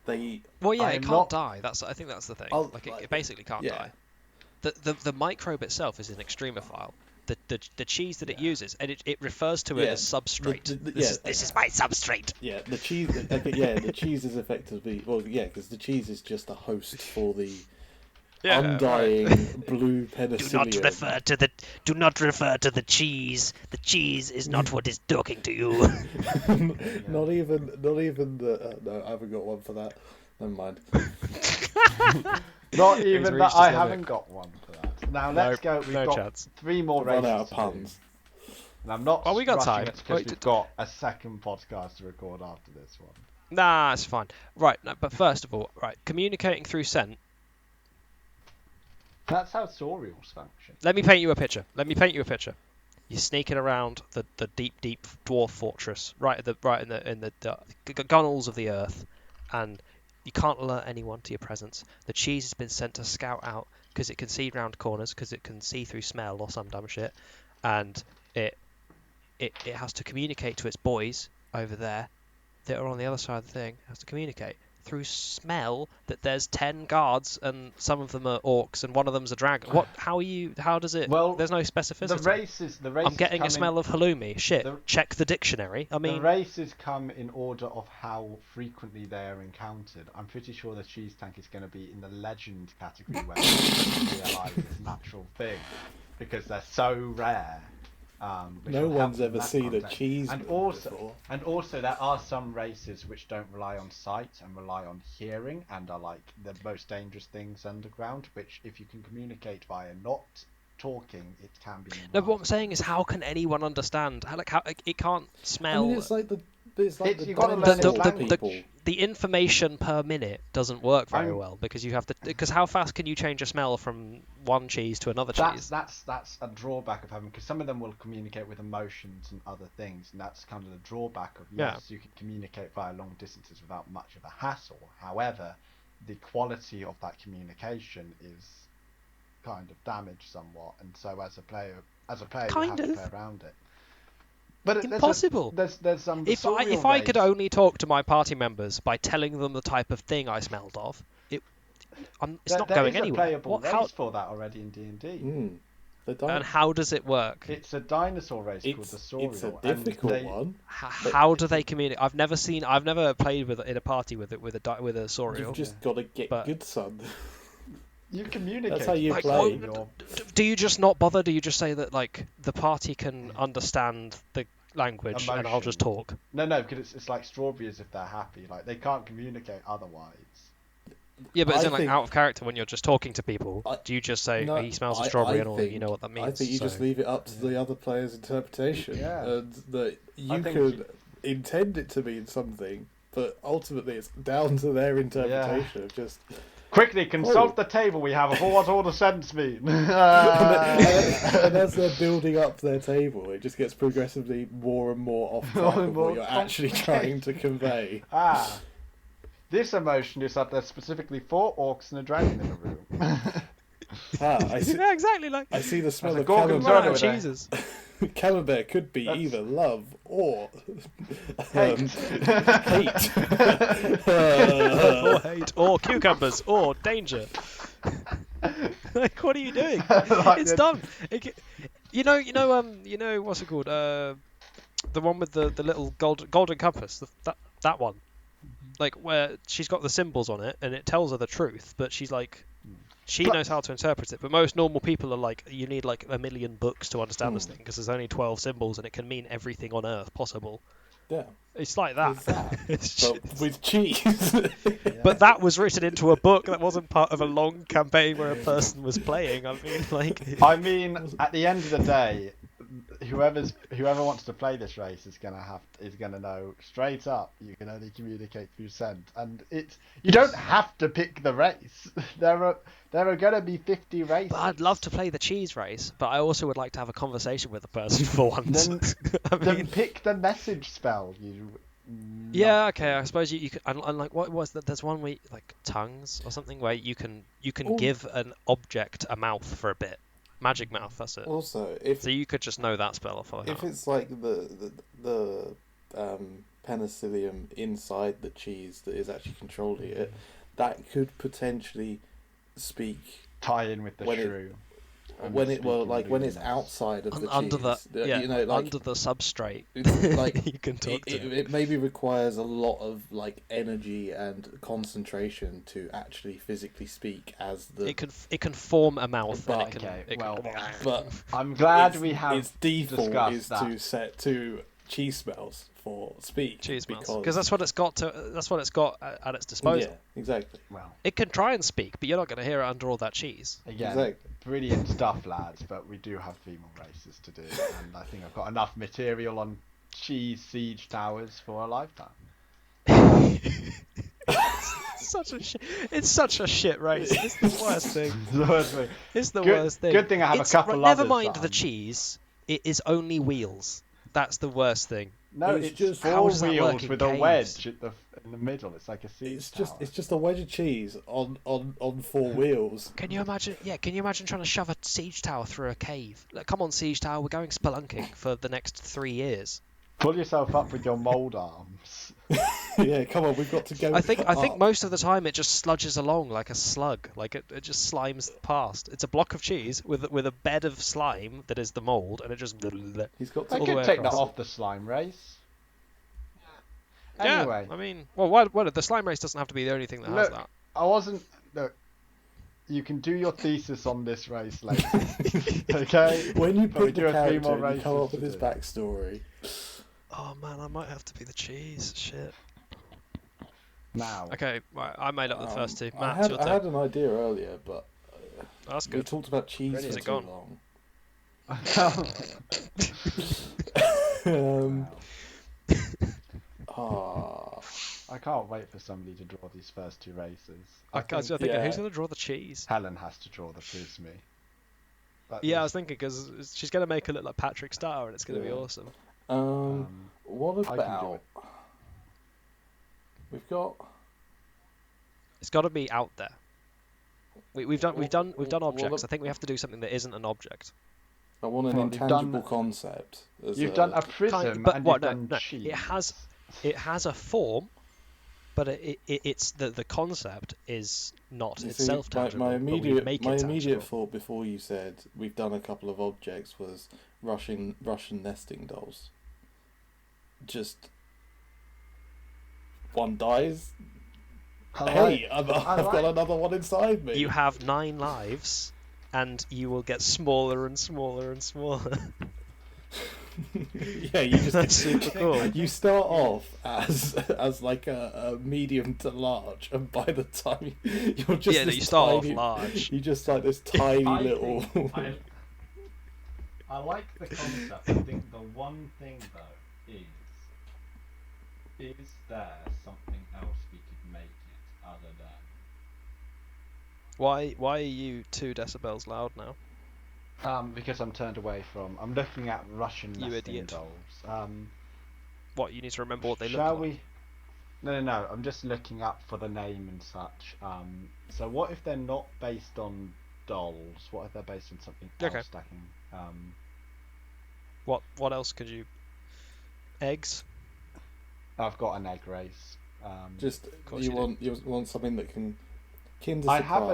they. Well, yeah, I'm it can't not- die. I think that's the thing. I'll- Like it basically can't yeah. die. The microbe itself is an extremophile. The cheese that it uses, and it refers to it Yeah, as substrate. the- This is my substrate. Yeah, the cheese. Okay, yeah, the cheese is effectively because the cheese is just a host for the undying blue penicillium. Do not refer to the cheese. The cheese is not what is talking to you. Not even the. No, I haven't got one for that. Never mind. Not even reached that his I limit. haven't got one for that. Now let's go. We've no got chance. 3 more Run races out of to do. puns. And I'm not Well, we got rushing time. it because Wait, we've got a second podcast to record after this one. Nah, it's fine. Right, no, but first of all, right, communicating through scent. That's how Saurials function. Let me paint you a picture. You're sneaking around the deep dwarf fortress, right in the gunnels of the earth, and you can't alert anyone to your presence. The cheese has been sent to scout out because it can see round corners, because it can see through smell or some dumb shit, and it has to communicate to its boys over there that are on the other side of the thing. It has to communicate through smell that there's 10 guards and some of them are orcs and one of them's a dragon. How does it? Well, there's no specificity. The races I'm getting a smell of halloumi. Shit. Check the dictionary. I mean, the races come in order of how frequently they are encountered. I'm pretty sure the cheese tank is going to be in the legend category where you realise it's a natural thing because they're so rare. No one's ever seen a cheese before. And also, there are some races which don't rely on sight and rely on hearing, and are like the most dangerous things underground. Which, if you can communicate via not talking, it can be. No, but what I'm saying is, how can anyone understand? How it can't smell. I mean, it's like you've got to learn its language. The information per minute doesn't work very well because you have to. Because how fast can you change a smell from one cheese to another cheese? That's a drawback of having, because some of them will communicate with emotions and other things, and that's kind of the drawback of you can communicate via long distances without much of a hassle. However, the quality of that communication is kind of damaged somewhat, and so as a player you have to play around it. But impossible. There's some. If I could only talk to my party members by telling them the type of thing I smelled of, it's not going anywhere. There is a playable race for that already in D&D. And how does it work? It's a dinosaur race called the Saurial. It's a difficult one. How do they communicate? I've never played in a party with a Saurial. You've just got to get good, son. You communicate. That's how you play. Do you just not bother? Do you just say that like the party can understand the language and I'll just talk? No, because it's like strawberries if they're happy. Like they can't communicate otherwise. Yeah, but it's like out of character when you're just talking to people. Do you just say he smells of strawberry and all? You know what that means. I think you just leave it up to the other player's interpretation, and that you could intend it to mean something, but ultimately it's down to their interpretation. Just. Quickly, consult the table we have of what all the scents mean. And as they're building up their table, it just gets progressively more and more off track of what you're actually trying to convey. This emotion is that there's specifically 4 orcs and a dragon in a room. I see, exactly like. I see the smell of camembert. Jesus. Camembert could be either love or hate. Or hate, or cucumbers, or danger. Like, what are you doing? It's done. You know what's it called? The one with the little golden compass. That one. Like where she's got the symbols on it and it tells her the truth, but she's like. She knows how to interpret it, but most normal people are like, you need like a million books to understand this thing because there's only 12 symbols and it can mean everything on Earth possible. Yeah. It's like that. But with cheese. But that was written into a book that wasn't part of a long campaign where a person was playing. I mean, at the end of the day, whoever wants to play this race is gonna know straight up you can only communicate through scent, and you don't have to pick the race. There are gonna be 50 races. But I'd love to play the cheese race, but I also would like to have a conversation with the person for once. Then pick the message spell. Yeah, okay. I suppose you could. And like, what was that? There's one where like tongues or something where you can give an object a mouth for a bit. Magic mouth, that's it. Also, so you could just know that spell off by heart. If it's like the penicillium inside the cheese that is actually controlling it, that could potentially tie in with the shrew. When it's outside of the under cheese, under the substrate, like you can talk to it maybe requires a lot of like energy and concentration to actually physically speak as the. It can form a mouth. But, but I'm glad we have its default is that. to set to cheese smells for speech. Cheese smells, because that's what it's got at its disposal. Yeah, exactly. Well, it can try and speak, but you're not going to hear it under all that cheese. Again, exactly. Brilliant stuff, lads. But we do have 3 more races to do, and I think I've got enough material on cheese siege towers for a lifetime. It's such a shit race. It's the worst thing. It's the worst thing. Good thing I have a couple others. Never mind the cheese. It is only wheels. That's the worst thing. No, it's just 4 wheels with a wedge in the middle. It's like a siege tower. It's just a wedge of cheese on 4 wheels. Can you imagine? Yeah, can you imagine trying to shove a siege tower through a cave? Like, come on, siege tower, we're going spelunking for the next 3 years. Pull yourself up with your mold arms. Yeah, come on, we've got to go. I think most of the time it just sludges along like a slug. Like it just slimes past. It's a block of cheese with a bed of slime that is the mold, and it just. He's got to could take that off the slime race. Anyway, I mean, well, what the slime race doesn't have to be the only thing that has that. I wasn't. Look, you can do your thesis on this race later. Okay. When you But we put the do have 3 character more and you come races up with to his do. backstory. Oh man, I might have to be the cheese. Shit. Now. Okay, right, I made up the first two. I Matt, it's your turn. had an idea earlier, but That's we good. talked about cheese Is for it too gone? long. I can't wait for somebody to draw these first 2 races. I was thinking, yeah. who's going to draw the cheese? Helen has to draw the frisbee. Yeah, I was thinking because she's going to make her look like Patrick Star, and it's going to be Yeah. awesome. What I can do about? it. We've got. It's got to be out there. We've done objects. What I think we have to do something that isn't an object. I want an Well, you've intangible done- concept. You've done a prism but and what? you've No, done no. cheese. It has a form, but it's the concept is not You see, itself tangible. my but we immediate make it my tangible. immediate thought before you said we've done a couple of objects was Russian nesting dolls. Just one dies. Hey, I've got another one inside me. You have 9 lives, and you will get smaller and smaller and smaller. Yeah, you just That's super cool. You start off as like a medium to large, and by the time you're just Yeah, this you start tiny, off large. You just like this tiny little. I like the concept. I think the one thing though is there something else we could make it other than? Why are you 2 decibels loud now? Because I'm turned away from. I'm looking at Russian You nesting idiot. dolls. What, you need to remember what they look Shall like? we? No. I'm just looking up for the name and such. So what if they're not based on dolls? What if they're based on something Okay. else? Stacking. What else could you? Eggs? I've got an egg race. Just course you you want something that can Kinder I Surprise. have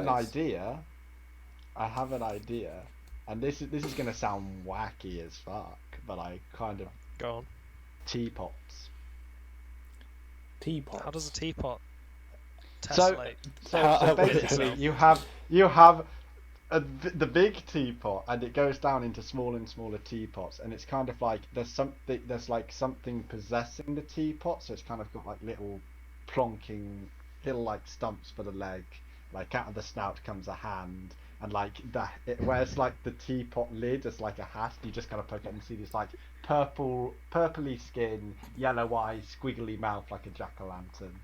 an idea, and this is gonna sound wacky as fuck, but I kind of Go on. teapots. Teapot. How does a teapot So- tessellate? So basically, you have the big teapot, and it goes down into smaller and smaller teapots, and it's kind of like there's like something possessing the teapot, so it's kind of got like little plonking little like stumps for the leg, like out of the snout comes a hand, and like where's like the teapot lid as like a hat, you just kind of poke it and see this like purpley skin, yellow eyes, squiggly mouth like a jack-o'-lantern.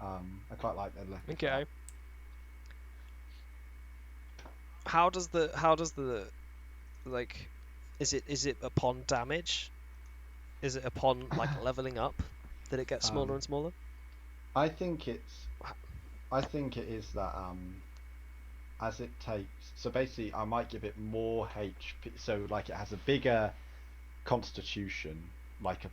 I quite like the look. Okay. How does the like is it upon damage? Is it upon like leveling up that it gets smaller and smaller? I think it is that as it takes, so basically I might give it more HP, so like it has a bigger constitution, like a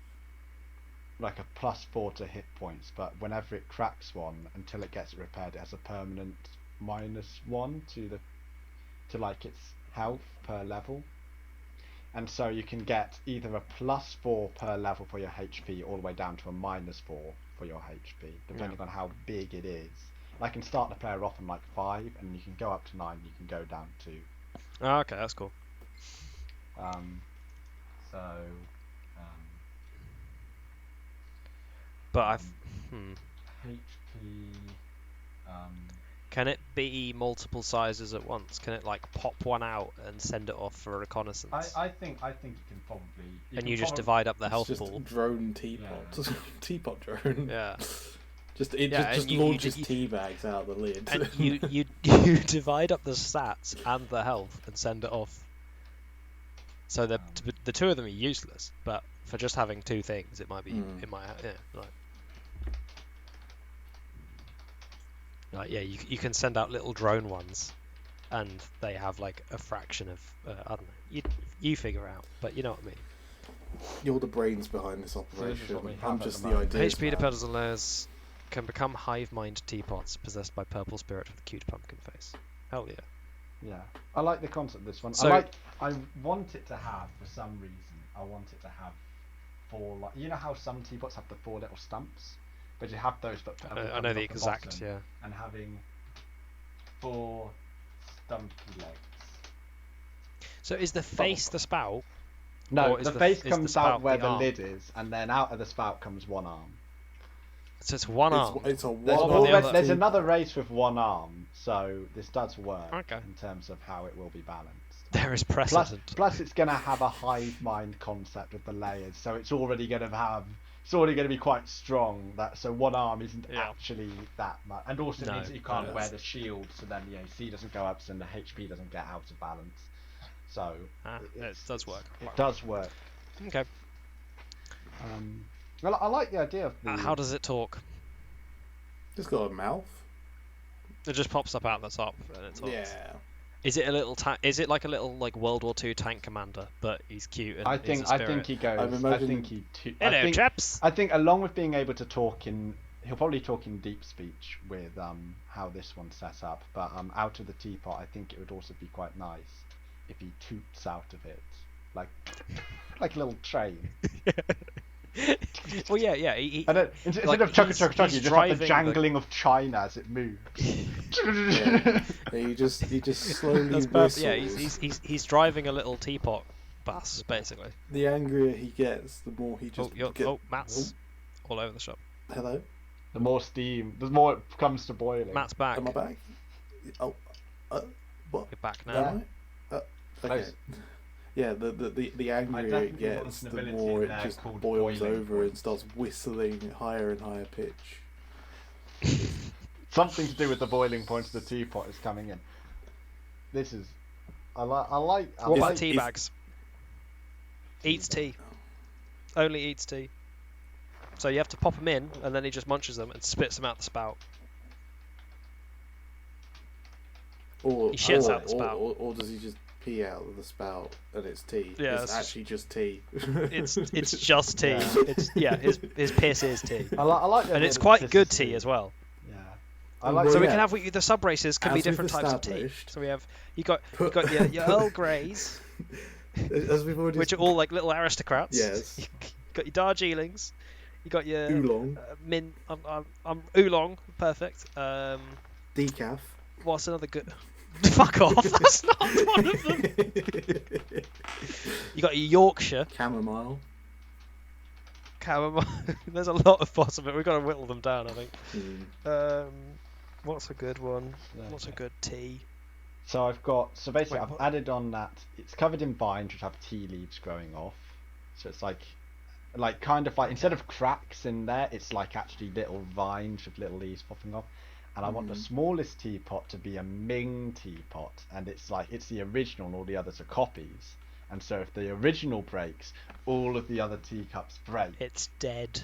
+4 to hit points, but whenever it cracks one until it gets repaired, it has a permanent -1 to like its health per level. And so you can get either a +4 per level for your HP all the way down to a -4 for your HP, depending on how big it is. I can start the player off on like 5, and you can go up to 9, you can go down to. Oh, okay, that's cool. But HP. Can it be multiple sizes at once? Can it like pop one out and send it off for a reconnaissance? I think it can probably. And you just divide up the It's health just pool. drone teapot. Yeah. Teapot drone. Yeah. Just and launches tea bags out the lid. And you divide up the stats and the health and send it off. So the two of them are useless, but for just having 2 things, it might be you can send out little drone ones, and they have like a fraction of I don't know. You figure out, but you know what I mean. You're the brains behind this this is operation. what we have I'm at just the the moment. idea. HP dependents and layers can become hive mind teapots possessed by purple spirit with a cute pumpkin face. Hell yeah. Yeah, I like the concept of this one. So- I want it to have, for some reason, I want it to have 4, like, you know how some teapots have the 4 little stumps, but you have those, but I know the exact, yeah. and having 4 stumpy legs. So is the face the spout? No, or is the face is comes the out spout where the the arm? lid is, and then out of the spout comes one arm. So it's one arm. It's a There's, one-armed there's teapot. another race with one arm, so this does work Okay. in terms of how it will be balanced. There is precedent. Plus it's going to have a hive mind concept with the layers, so it's already going to be quite strong. So one arm isn't actually that much, and also it means that you can't wear the shield, so then the AC doesn't go up, so then the HP doesn't get out of balance. So it does work. It does work. Okay. Well, I like the idea of the. How does it talk? It's got a mouth. It just pops up out the top and it talks. Yeah. Is it a little? Is it like a little World War II tank commander, but he's cute and I think he goes. I think he. Hello, chaps. I think along with being able to talk he'll probably talk in deep speech with how this one's set up. But out of the teapot, I think it would also be quite nice if he toots out of it, like a little train. Well, yeah. Instead of chugga, you just have the jangling of China as it moves. He just slowly whistles. Yeah, he's driving a little teapot bus, basically. The angrier he gets, the more he just. Matt's all over the shop. Hello. The more steam, the more it comes to boiling. Matt's back. Am I back? Oh, what? You're back now. Okay. Yeah, the angrier it gets, the more it just boils over and starts whistling higher and higher pitch. Something to do with the boiling point of the teapot is coming in. This is, I like. What about tea bags? Eats tea. Only eats tea. So you have to pop them in, and then he just munches them and spits them out the spout. He shits out the spout. Or does he just pee out of the spout and it's tea? Yeah, it's actually just tea. It's just tea. Yeah. His piss is tea. I like that, and it's quite good tea as well. Yeah. We can have the sub races can be different types of tea. So we have you got your Earl Greys, as we've already which are all like little aristocrats. Yes. You got your Darjeelings. You got your oolong. I'm oolong, perfect. Decaf. What's another good? Fuck off! That's not one of them. You got your Yorkshire. Chamomile. There's a lot of possible. We've got to whittle them down, I think. Mm. What's a good one? What's a good tea? So basically I've added on that it's covered in vines which have tea leaves growing off. So it's like kind of like instead of cracks in there, it's like actually little vines with little leaves popping off. And I want the smallest teapot to be a Ming teapot, and it's the original, and all the others are copies. And so if the original breaks, all of the other teacups break. It's dead.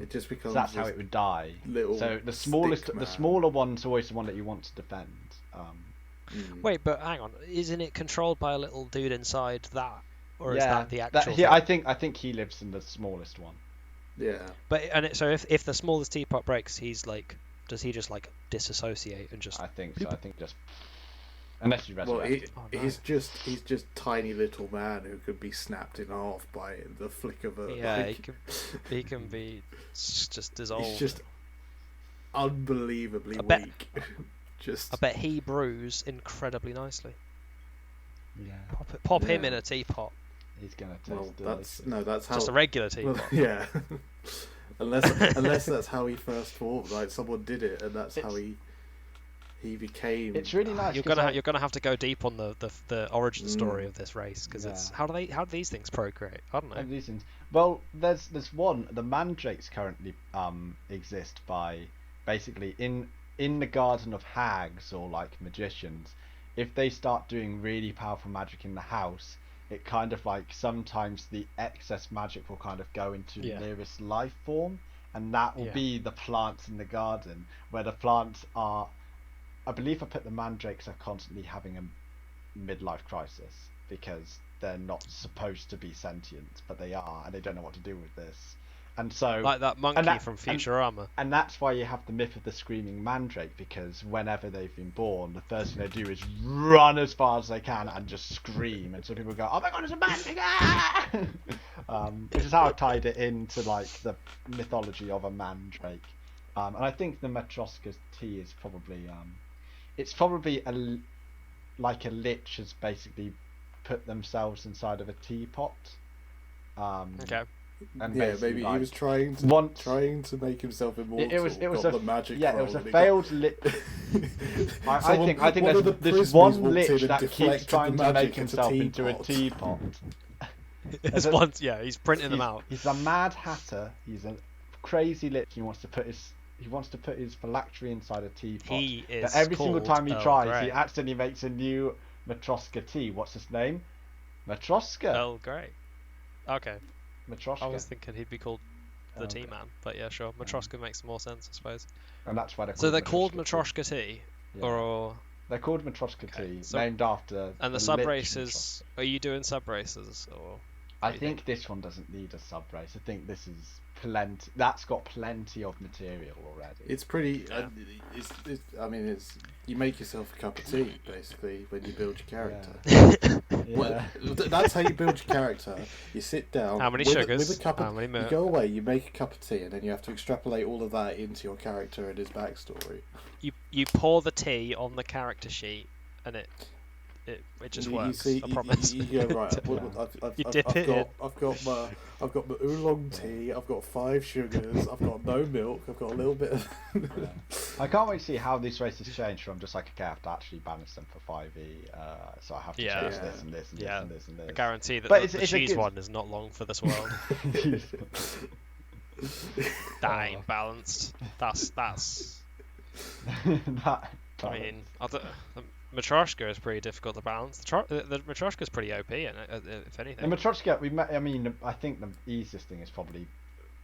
It just becomes. So that's how it would die. So the smaller one's always the one that you want to defend. Wait, but hang on, isn't it controlled by a little dude inside that, or is that the actual? I think he lives in the smallest one. Yeah. But so if the smallest teapot breaks, he's like. Does he just like disassociate and just? I think so. I think just unless you resurrect. Well, he's just tiny little man who could be snapped in half by the flick of a. Yeah, he can be just dissolved. He's just unbelievably weak. I bet he brews incredibly nicely. Yeah. Pop him in a teapot. He's gonna taste. That's how. Just a regular teapot. Well, yeah. Unless that's how he first fought, like someone did it, and that's how he became. It's really nice. You're gonna have to go deep on the origin story of this race because it's how do these things procreate? I don't know. These things. Well, there's one. The mandrakes currently exist by basically in the garden of hags or like magicians. If they start doing really powerful magic in the house, it kind of like sometimes the excess magic will kind of go into the nearest life form, and that will be the plants in the garden, where the plants are, I believe I put the mandrakes are constantly having a midlife crisis because they're not supposed to be sentient, but they are, and they don't know what to do with this. And so, like that monkey from Futurama. And that's why you have the myth of the screaming mandrake, because whenever they've been born, the first thing they do is run as far as they can and just scream. And so people go, "Oh my god, it's a mandrake!" Which is how I tied it into like the mythology of a mandrake. And I think the Matroska's tea is probably it's probably like a lich has basically put themselves inside of a teapot. Okay. And yeah, maybe he was trying to make himself immortal. It was the magic. Yeah, it was a failed lich. I think there's one lich that keeps trying to make himself into a teapot. He's printing them out. He's a mad hatter. He's a crazy lich. He wants to put his phylactery inside a teapot. He is. But every single time he Earl tries, Grey. he accidentally makes a new Matroska tea. What's his name? Matroska. Earl Grey. Okay. Matroska. I was thinking he'd be called the Tea Man, but yeah, sure. Matroska makes more sense, I suppose. And that's why they're called Matroska tea, yeah. or they're called Matroska tea, named after. And the sub races. Are you doing sub races, or? I think this one doesn't need a sub race. I think this is plenty. That's got plenty of material already. It's pretty. You make yourself a cup of tea basically when you build your character. Yeah. That's how you build your character. You sit down. How many sugars? With a cup of, how many milk? You go away. You make a cup of tea, and then you have to extrapolate all of that into your character and his backstory. You pour the tea on the character sheet, and it just works. I promise. You go right. I've got my oolong tea. I've got 5 sugars. I've got no milk. I've got a little bit of. I can't wait to see how these races change from just like, okay, I have to actually balance them for 5e, so I have to change this and this and this and this and this. I guarantee that the cheese one is not long for this world. That ain't balanced. That's. I mean, Matryoshka is pretty difficult to balance. The Matryoshka is pretty OP, if anything. The Matryoshka, I think the easiest thing is probably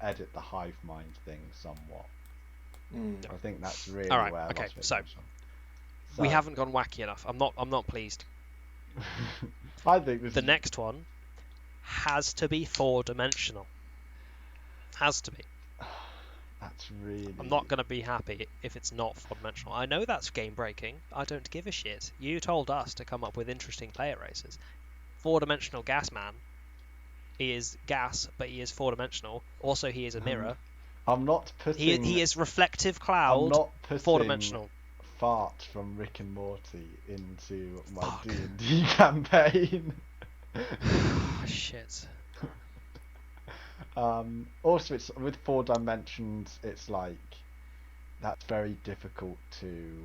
edit the hive mind thing somewhat. I think that's really all right. where. Okay, so we haven't gone wacky enough. I'm not pleased. I think the next one has to be 4-dimensional. Has to be. That's really. I'm not going to be happy if it's not 4-dimensional. I know that's game breaking. I don't give a shit. You told us to come up with interesting player races. 4-dimensional gas man. He is gas, but he is 4-dimensional. Also, he is a mirror. I'm not putting. He is reflective cloud. I'm not putting 4-dimensional. Fart from Rick and Morty into my D&D campaign. Shit. Also, it's with 4 dimensions. It's like that's very difficult to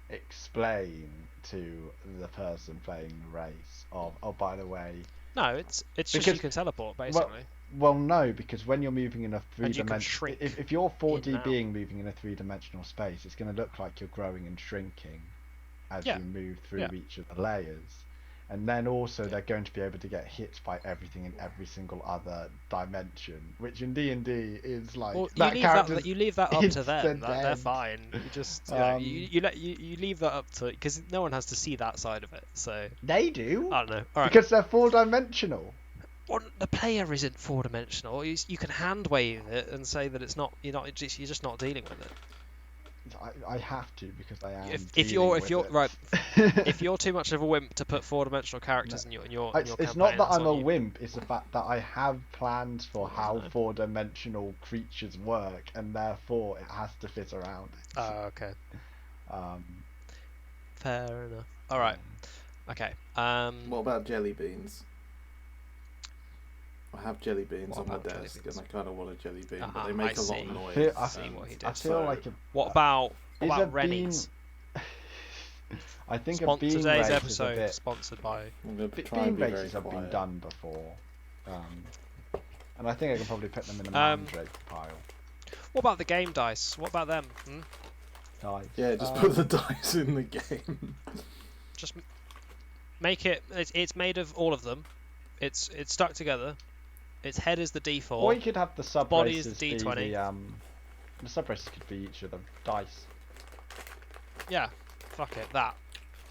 explain to the person playing the race. Oh, by the way. No, it's just you can teleport basically. Well, no, because when you're moving in a 3-dimensional, if you're 4D being moving in a 3-dimensional space, it's going to look like you're growing and shrinking as you move through each of the layers. And then also they're going to be able to get hit by everything in every single other dimension, which in D&D is like you leave that up to them. They're fine. You just you leave that up to, because no one has to see that side of it. So they do. I don't know. All right. Because they're 4-dimensional. Well, the player isn't 4-dimensional. You can hand wave it and say that it's not. You're just not dealing with it. I have to, because I am. If you're right, if you're too much of a wimp to put 4-dimensional characters in your it's not that I'm a wimp. It's the fact that I have plans for how 4-dimensional creatures work, and therefore it has to fit around it. Oh, okay. Fair enough. All right. Okay. What about jelly beans? I have jelly beans on my desk, and I kind of want a jelly bean, but they make a lot of noise. I see what he did. I feel like what about Rennies? I think a bean today's race episode is a bit... sponsored by. Bean races have been done before, and I think I can probably put them in a mandrake pile. What about the game dice? What about them? Dice. Yeah, just put the dice in the game. Just make it. It's made of all of them. It's stuck together. Its head is the D4. Or you could have the sub body races is the D20. The sub races could be each of the dice. Yeah, fuck it, that.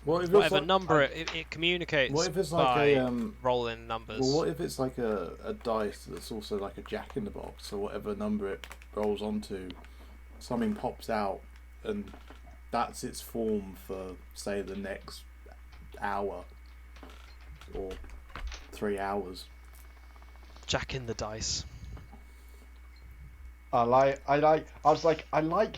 Whatever like, number it communicates. What if it's like a rolling numbers? Well, what if it's like a dice that's also like a jack in the box? So whatever number it rolls onto, something pops out, and that's its form for, say, the next hour or 3 hours. Jack in the dice. I like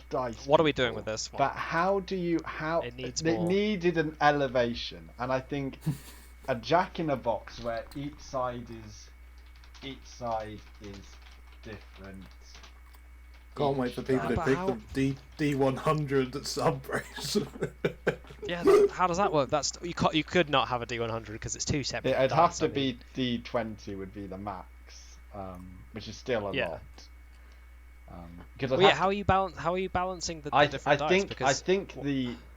dice. What are we doing people, with this one? But how It needs it more. needed an elevation, and I think a Jack in a Box where each side is different. Can't wait for people to pick the D100 sub race. Yeah, how does that work? You could not have a D100 because it's two separate. It'd dice, have to be D20 would be the max, which is still a lot. How are you balancing the different dice?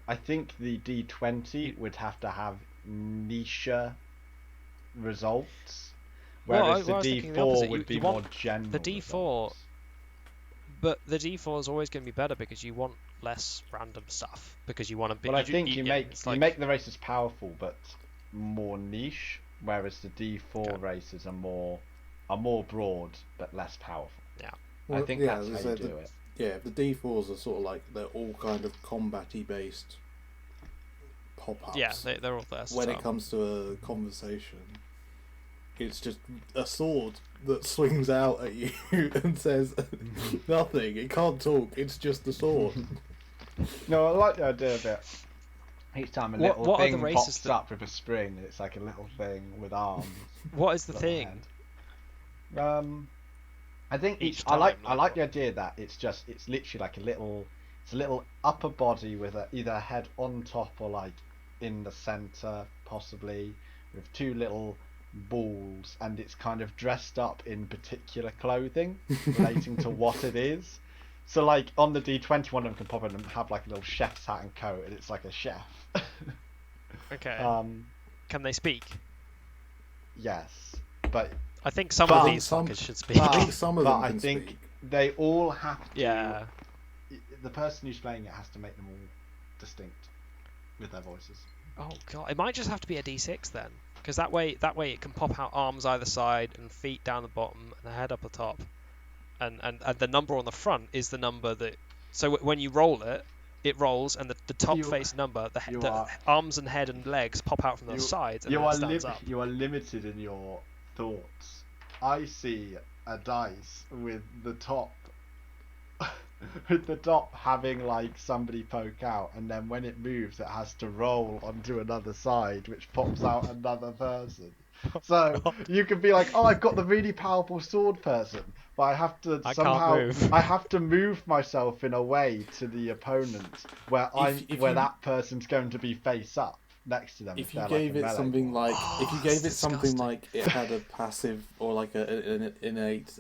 I think the D20 would have to have niche results, whereas the D4 would be more general. The D4, results. But the D4 is always going to be better because you want less random stuff because you want to be. Well, I think you make the races powerful but more niche, whereas the D4 races are more broad but less powerful. Yeah. Well, I think that's how you do it. Yeah, the D4s are sort of like, they're all kind of combat-y based pop-ups. Yeah, they're all there. When it comes to a conversation, it's just a sword that swings out at you and says nothing. It can't talk. It's just a sword. No, I like the idea of it. Each time a little thing pops up with a spring, it's like a little thing with arms. What is the thing? I think I like the idea that it's literally like a little upper body with either a head on top or like in the center, possibly, with two little balls, and it's kind of dressed up in particular clothing relating to what it is. So like on the D20, one of them can pop in and have like a little chef's hat and coat, and it's like a chef. Okay. Can they speak? Yes, but I think some of these fuckers should speak. I think some of them can speak. They all have to. Yeah. The person who's playing it has to make them all distinct with their voices. Oh god, it might just have to be a D6 then, because that way it can pop out arms either side and feet down the bottom and a head up the top, and the number on the front is the number that. So when you roll it, it rolls, and the top face number, the arms and head and legs pop out from the sides, and then it stands up. You are limited in your thoughts. I see a dice with the top having like somebody poke out, and then when it moves it has to roll onto another side, which pops out another person. So you could be like, oh, I've got the really powerful sword person, but I have to move myself in a way to the opponent where that person's going to be face up next to them. If you gave it something like, it had a passive or like an innate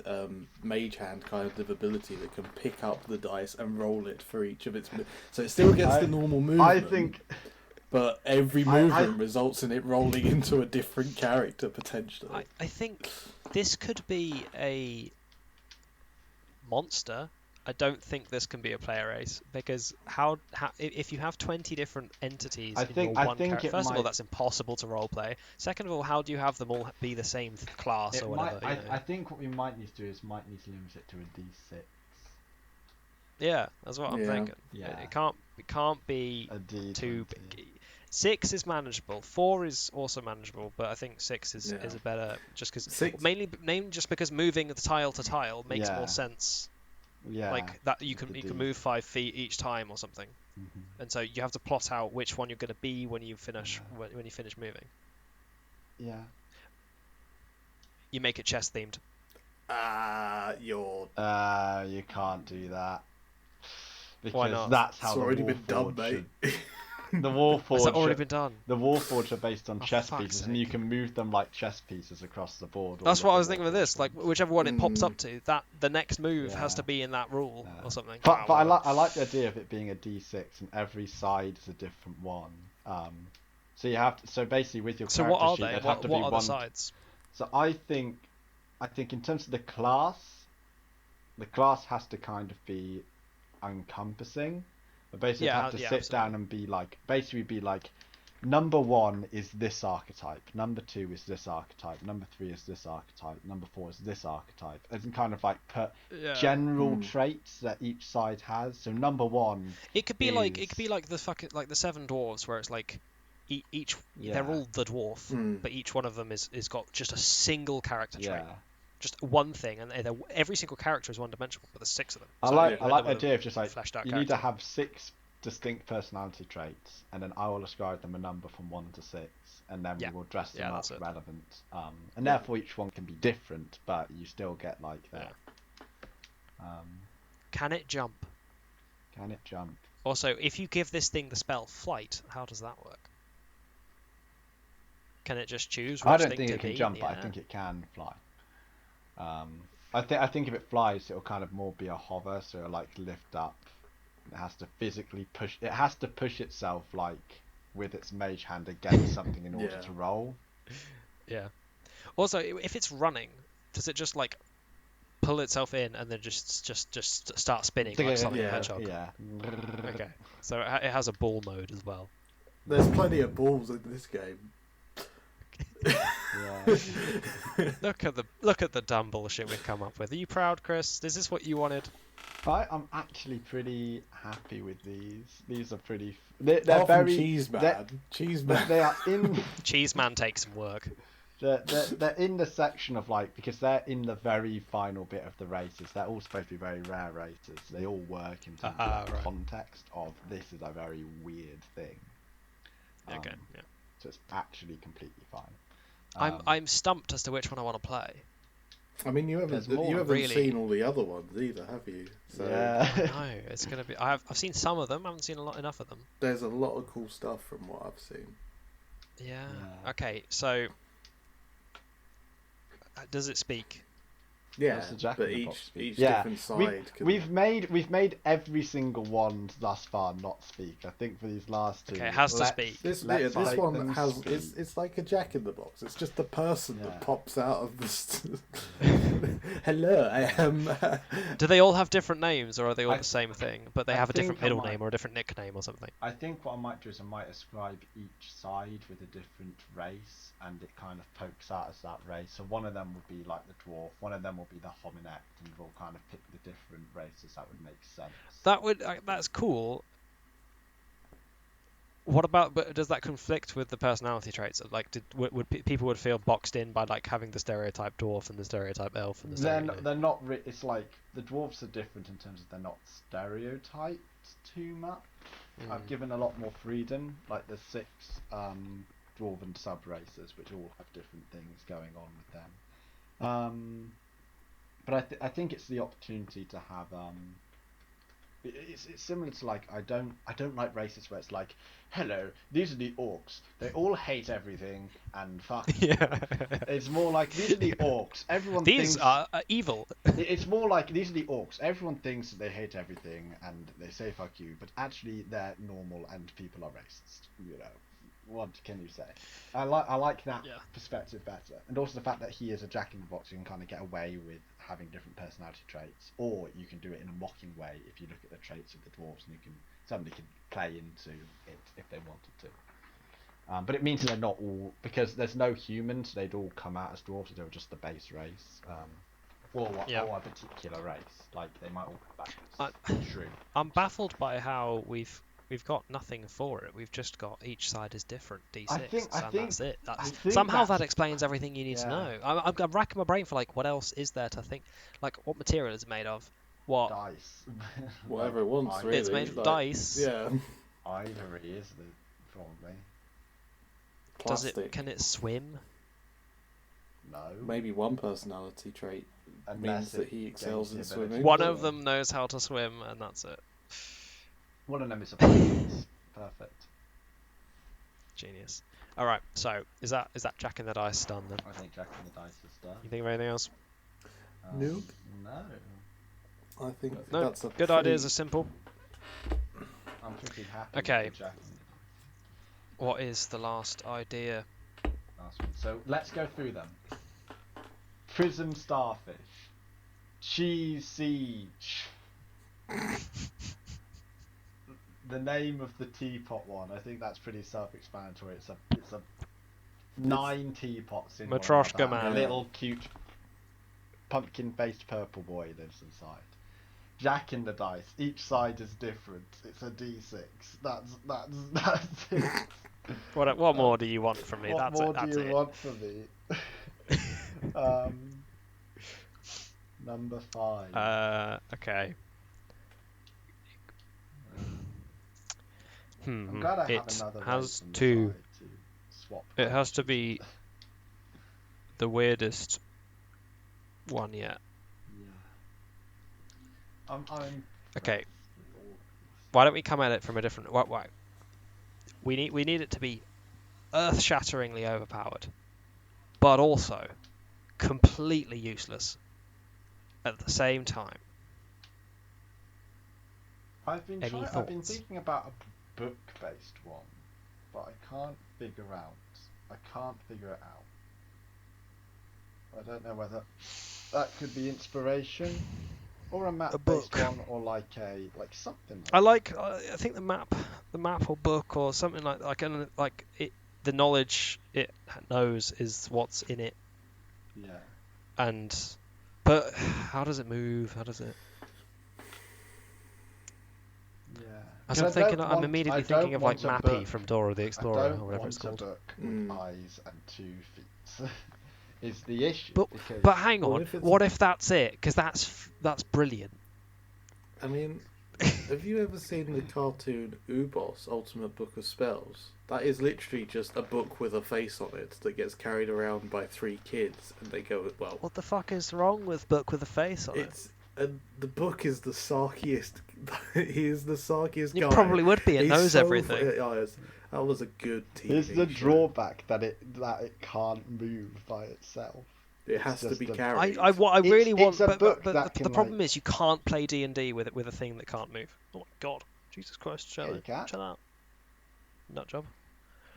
mage hand kind of ability that can pick up the dice and roll it for each of its, so it still gets the normal movement. But every movement results in it rolling into a different character potentially. I think this could be a monster. I don't think this can be a player race, because how if you have 20 different entities in your one character, first of all, that's impossible to roleplay. Second of all, how do you have them all be the same class or whatever? I think what we might need to do is limit it to a D6. Yeah, that's what I'm thinking. Yeah. It can't be a D20. too big. 6 is manageable. 4 is also manageable, but I think 6 is a better, just because mainly just because moving the tile to tile makes more sense. Yeah, like that you can move 5 feet each time or something, and so you have to plot out which one you're going to be when you finish when you finish moving. Yeah. You make it chest themed. You can't do that. Because why not? That's how it's already been done, mate. The Warforged. Has that already been done? The Warforged are based on chess pieces, and you can move them like chess pieces across the board. That's what I was thinking with this. Like whichever one it pops up to, that the next move has to be in that rule or something. But I like the idea of it being a D6, and every side is a different one. So you have to. So basically, with your character what are sheet, they? there'd have to be what are one. The sides? So I think in terms of the class has to kind of be encompassing. But basically, have to sit down and be like, number 1 is this archetype, number 2 is this archetype, number 3 is this archetype, number 4 is this archetype, and kind of like put general traits that each side has. So number 1, it could be like the 7 dwarves, where it's like each they're all the dwarf, but each one of them is got just a single character trait. just one thing, and every single character is one-dimensional, but there's 6 of them. I So like you the end up with idea of just a like fleshed out you need to character. have 6 distinct personality traits, and then I will ascribe them a number from 1 to 6, and then we will dress them up relevant. And therefore each one can be different, but you still get like that. Can it jump? Can it jump? Also, if you give this thing the spell flight, how does that work? Can it just choose which I don't thing think to it can be jump, in but the I air? think it can fly. I think if it flies, it'll kind of more be a hover, so it'll like lift up. It has to physically push. It has to push itself like with its mage hand against something in order to roll. Yeah. Also, if it's running, does it just like pull itself in and then just start spinning like Sonic the Hedgehog? Yeah. Okay. So it has a ball mode as well. There's plenty of balls in this game. Look at the dumb bullshit we've come up with. Are you proud, Chris? Is this what you wanted? I'm actually pretty happy with these. These are pretty. They're Apart very from Cheeseman. They are in. Cheeseman takes some work. They're in the section of like, because they're in the very final bit of the races. They're all supposed to be very rare races. They all work in terms of the context of this is a very weird thing. Okay. Yeah. So it's actually completely fine. I'm stumped as to which one I want to play. I mean, you haven't seen all the other ones either, have you? So No, it's gonna be. I've seen some of them. I haven't seen enough of them. There's a lot of cool stuff from what I've seen. Yeah. Okay. So, does it speak? Yeah, but each different side. We've made every single one thus far not speak. I think for these last 2. Okay, it has to speak. This one has. It's like a Jack in the Box. It's just the person that pops out of the. Hello, I am. Do they all have different names, or are they all the same thing? But they have a different middle name or a different nickname or something. I think what I might do is I might ascribe each side with a different race, and it kind of pokes out as that race. So one of them would be like the dwarf. One of them will be the hominect, and we'll kind of pick the different races. That would make sense. That's cool. What about? But does that conflict with the personality traits? Like, would people would feel boxed in by like having the stereotype dwarf and the stereotype elf and the stereotype? They're not. It's like the dwarves are different in terms of they're not stereotyped too much. I've given a lot more freedom. Like there's 6 dwarven sub races, which all have different things going on with them. But I think it's the opportunity to have. It's similar to like I don't like races where it's like, hello, these are the orcs. They all hate everything and fuck. Yeah. It's more like these are the orcs. These are evil. It's more like these are the orcs. Everyone thinks that they hate everything and they say fuck you, but actually they're normal and people are racist. You know. What can you say? I like that perspective better, and also the fact that he is a Jack in the Box. You can kind of get away with having different personality traits, or you can do it in a mocking way if you look at the traits of the dwarves, and somebody can play into it if they wanted to. But it means they're not all, because there's no humans. They'd all come out as dwarves. They were just the base race, or a particular race. Like they might all come back as shrew. I'm baffled by how we've got nothing for it. We've just got each side is different D6, that's it. Somehow that explains everything you need to know. I'm racking my brain for like what else is there to think. Like what material is it made of? What? Dice. Whatever it wants, really. It's made of dice. Yeah. Ivory, isn't it? Probably. Plastic. Can it swim? No. Maybe one personality trait means that he excels in swimming. One of them knows how to swim, and that's it. One of them is a perfect. Genius. All right. So is that Jack in the Dice done then? I think Jack in the Dice is done. You think of anything else? Nope. No. I think that's good. Ideas are simple. I'm pretty happy. Okay. With Jack. What is the last idea? Last one. So let's go through them. Prism starfish. Cheese siege. The name of the teapot one, I think that's pretty self-explanatory. It's a 9 teapots in Matryoshka one. man. A little cute pumpkin-faced purple boy lives inside. Jack in the Dice. Each side is different. It's a D6. That's it. What more do you want from me? What more do you want from me? Number 5. Okay. I'm glad I have It another has race on the to. side to swap. It has to countries be with. the weirdest one yet. Yeah. I'm Okay. impressed with all of these. Why don't we come at it from a different? Why? We need it to be earth-shatteringly overpowered, but also completely useless at the same time. I've been thoughts? thinking about a book-based one, but I can't figure it out. I don't know whether that could be inspiration or a map-based book. one, or like something. I think the map or book or something the knowledge it knows is what's in it. Yeah. But how does it move? How does it? Yeah. As I'm immediately thinking of like Mappy from Dora the Explorer or whatever it's called. I don't want a book with eyes and 2 feet. Is the issue. But hang on, what if that's it? Because that's brilliant. I mean, have you ever seen the cartoon Ubos Ultimate Book of Spells? That is literally just a book with a face on it that gets carried around by 3 kids, and they go, well... What the fuck is wrong with book with a face on it? The book is the sarkiest... he is the sarkiest guy. It probably would be. It knows everything. That was a good TV Here's the show. drawback that it can't move by itself. It has to be carried. I really want, but the problem is you can't play D&D with a thing that can't move. Oh my god, Jesus Christ, Yeah, you can. Chill out. Nut job.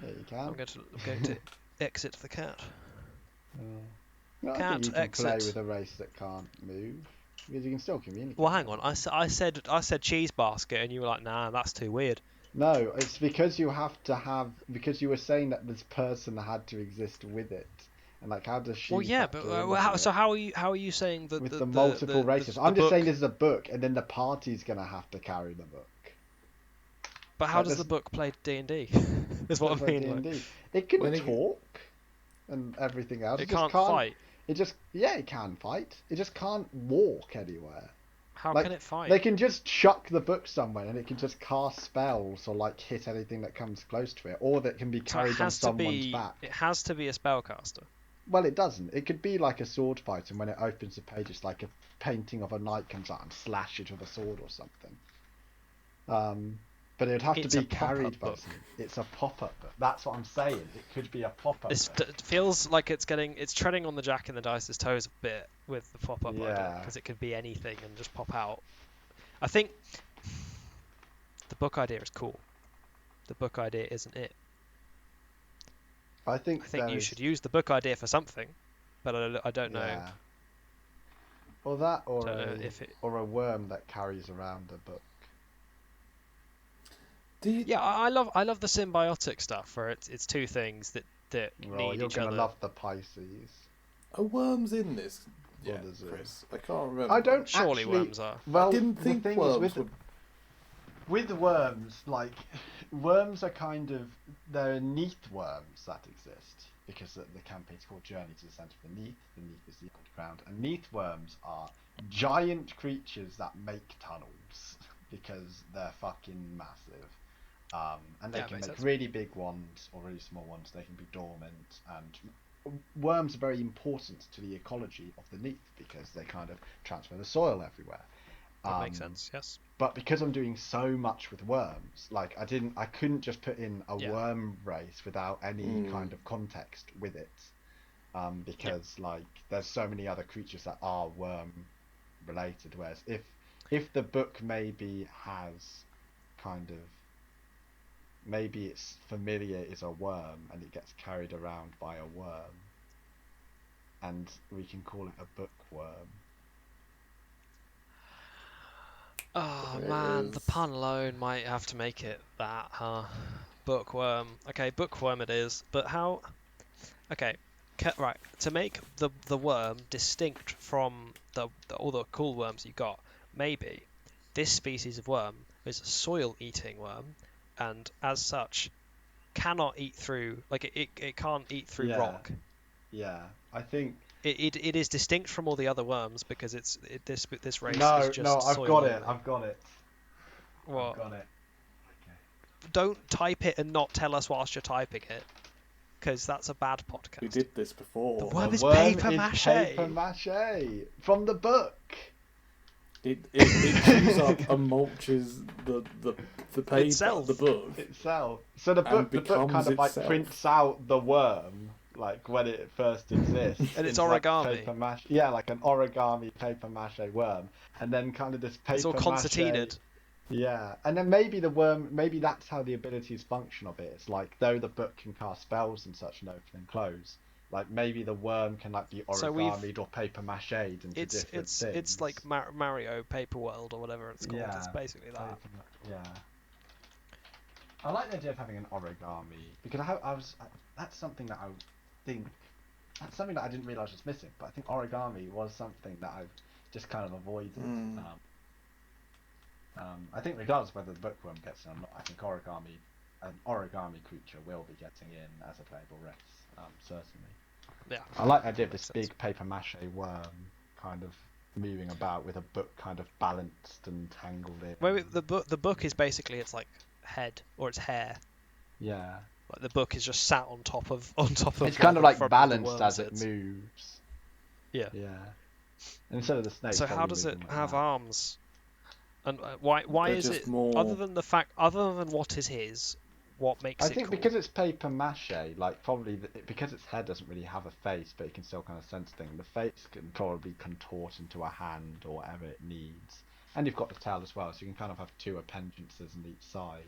Yeah, you can. I'm going to exit the cat. No, I think you can play with a race that can't move because you can still communicate. Well, hang on. I said cheese basket, and you were like, nah, that's too weird. No, it's because you were saying that this person had to exist with it. And like, how does she? Well, yeah, but how are you saying that with the multiple races? I'm just saying this is a book, and then the party's gonna have to carry the book. But how does the book play D&D? Is what I mean. D&D. It can talk and everything else. It can't fight. It can fight. It just can't walk anywhere. How can it fight? They can just chuck the book somewhere, and it can just cast spells or like hit anything that comes close to it, or that can be carried on someone's back. It has to be a spellcaster. Well, it doesn't. It could be like a sword fight, and when it opens the page, it's like a painting of a knight comes out and slash it with a sword or something. But it would have to be carried by someone. It's a pop-up book. That's what I'm saying. It could be a pop-up book. It feels like it's treading on the Jack and the Dice's toes a bit with the pop-up idea, because it could be anything and just pop out. I think the book idea is cool. The book idea isn't it. I think you should use the book idea for something, but I don't know. Yeah. Or that, or a worm that carries around a book. I love the symbiotic stuff where it's 2 things that need each other. You're gonna love the Pisces. Are worms in this? Yeah, Chris. I can't remember. I don't. Surely worms are. Well, I didn't think worms would. With worms, like worms are they're neath worms that exist because the campaign's called Journey to the Centre of the Neath. The Neath is the underground, and neath worms are giant creatures that make tunnels because they're fucking massive. And they can make really big ones or really small ones. They can be dormant, and worms are very important to the ecology of the neath because they kind of transfer the soil everywhere. That makes sense, yes. But because I'm doing so much with worms, like I couldn't just put in a worm race without any kind of context with it, because like there's so many other creatures that are worm related. Whereas if the book maybe has kind of its familiar is a worm and it gets carried around by a worm, and we can call it a bookworm. Oh man, the pun alone might have to make it that, huh? Bookworm. Okay, bookworm it is. But how? Okay, right. To make the worm distinct from all the cool worms you got, maybe this species of worm is a soil-eating worm, and as such, cannot eat through. Like it can't eat through rock. Yeah, I think it is distinct from all the other worms because this race No, is just no, I've soil got it. only. I've got it. What? I've got it. Okay. Don't type it and not tell us whilst you're typing it, because that's a bad podcast. We did this before. The worm is worm paper is mache. paper mache from the book. It chews up and mulches the paper, Itself. the book. Itself. So the book kind of like itself. prints out the worm, like when it first exists. And it's like origami. paper mache. Yeah, like an origami paper mache worm, and then kind of this paper It's all concertinaed. Yeah, and then maybe the worm, maybe that's how the abilities function of it. It's like though the book can cast spells and such and open and close, like maybe the worm can like be origamied or paper mached into different things. It's like Mario Paper World or whatever it's called. Yeah, It's basically that. Yeah. I like the idea of having an origami because that's something that I think that's something that I didn't realise was missing. But I think origami was something that I've just kind of avoided. I think regardless of whether the bookworm gets in or not, I think an origami creature will be getting in as a playable race, certainly. Yeah. I like the idea of this big paper mache worm kind of moving about with a book kind of balanced and tangled in. Well, the book is basically its like head or its hair. Yeah. Like the book is just sat on top of. It's kind of like balanced as it moves. Yeah. Yeah. Instead of the snake. So how does it have arms? And why They're is just it more... other than what is his? What makes it I think cool? because it's paper mache, like probably because its head doesn't really have a face, but it can still kind of sense things. The face can probably contort into a hand or whatever it needs, and you've got the tail as well, so you can kind of have two appendices on each side,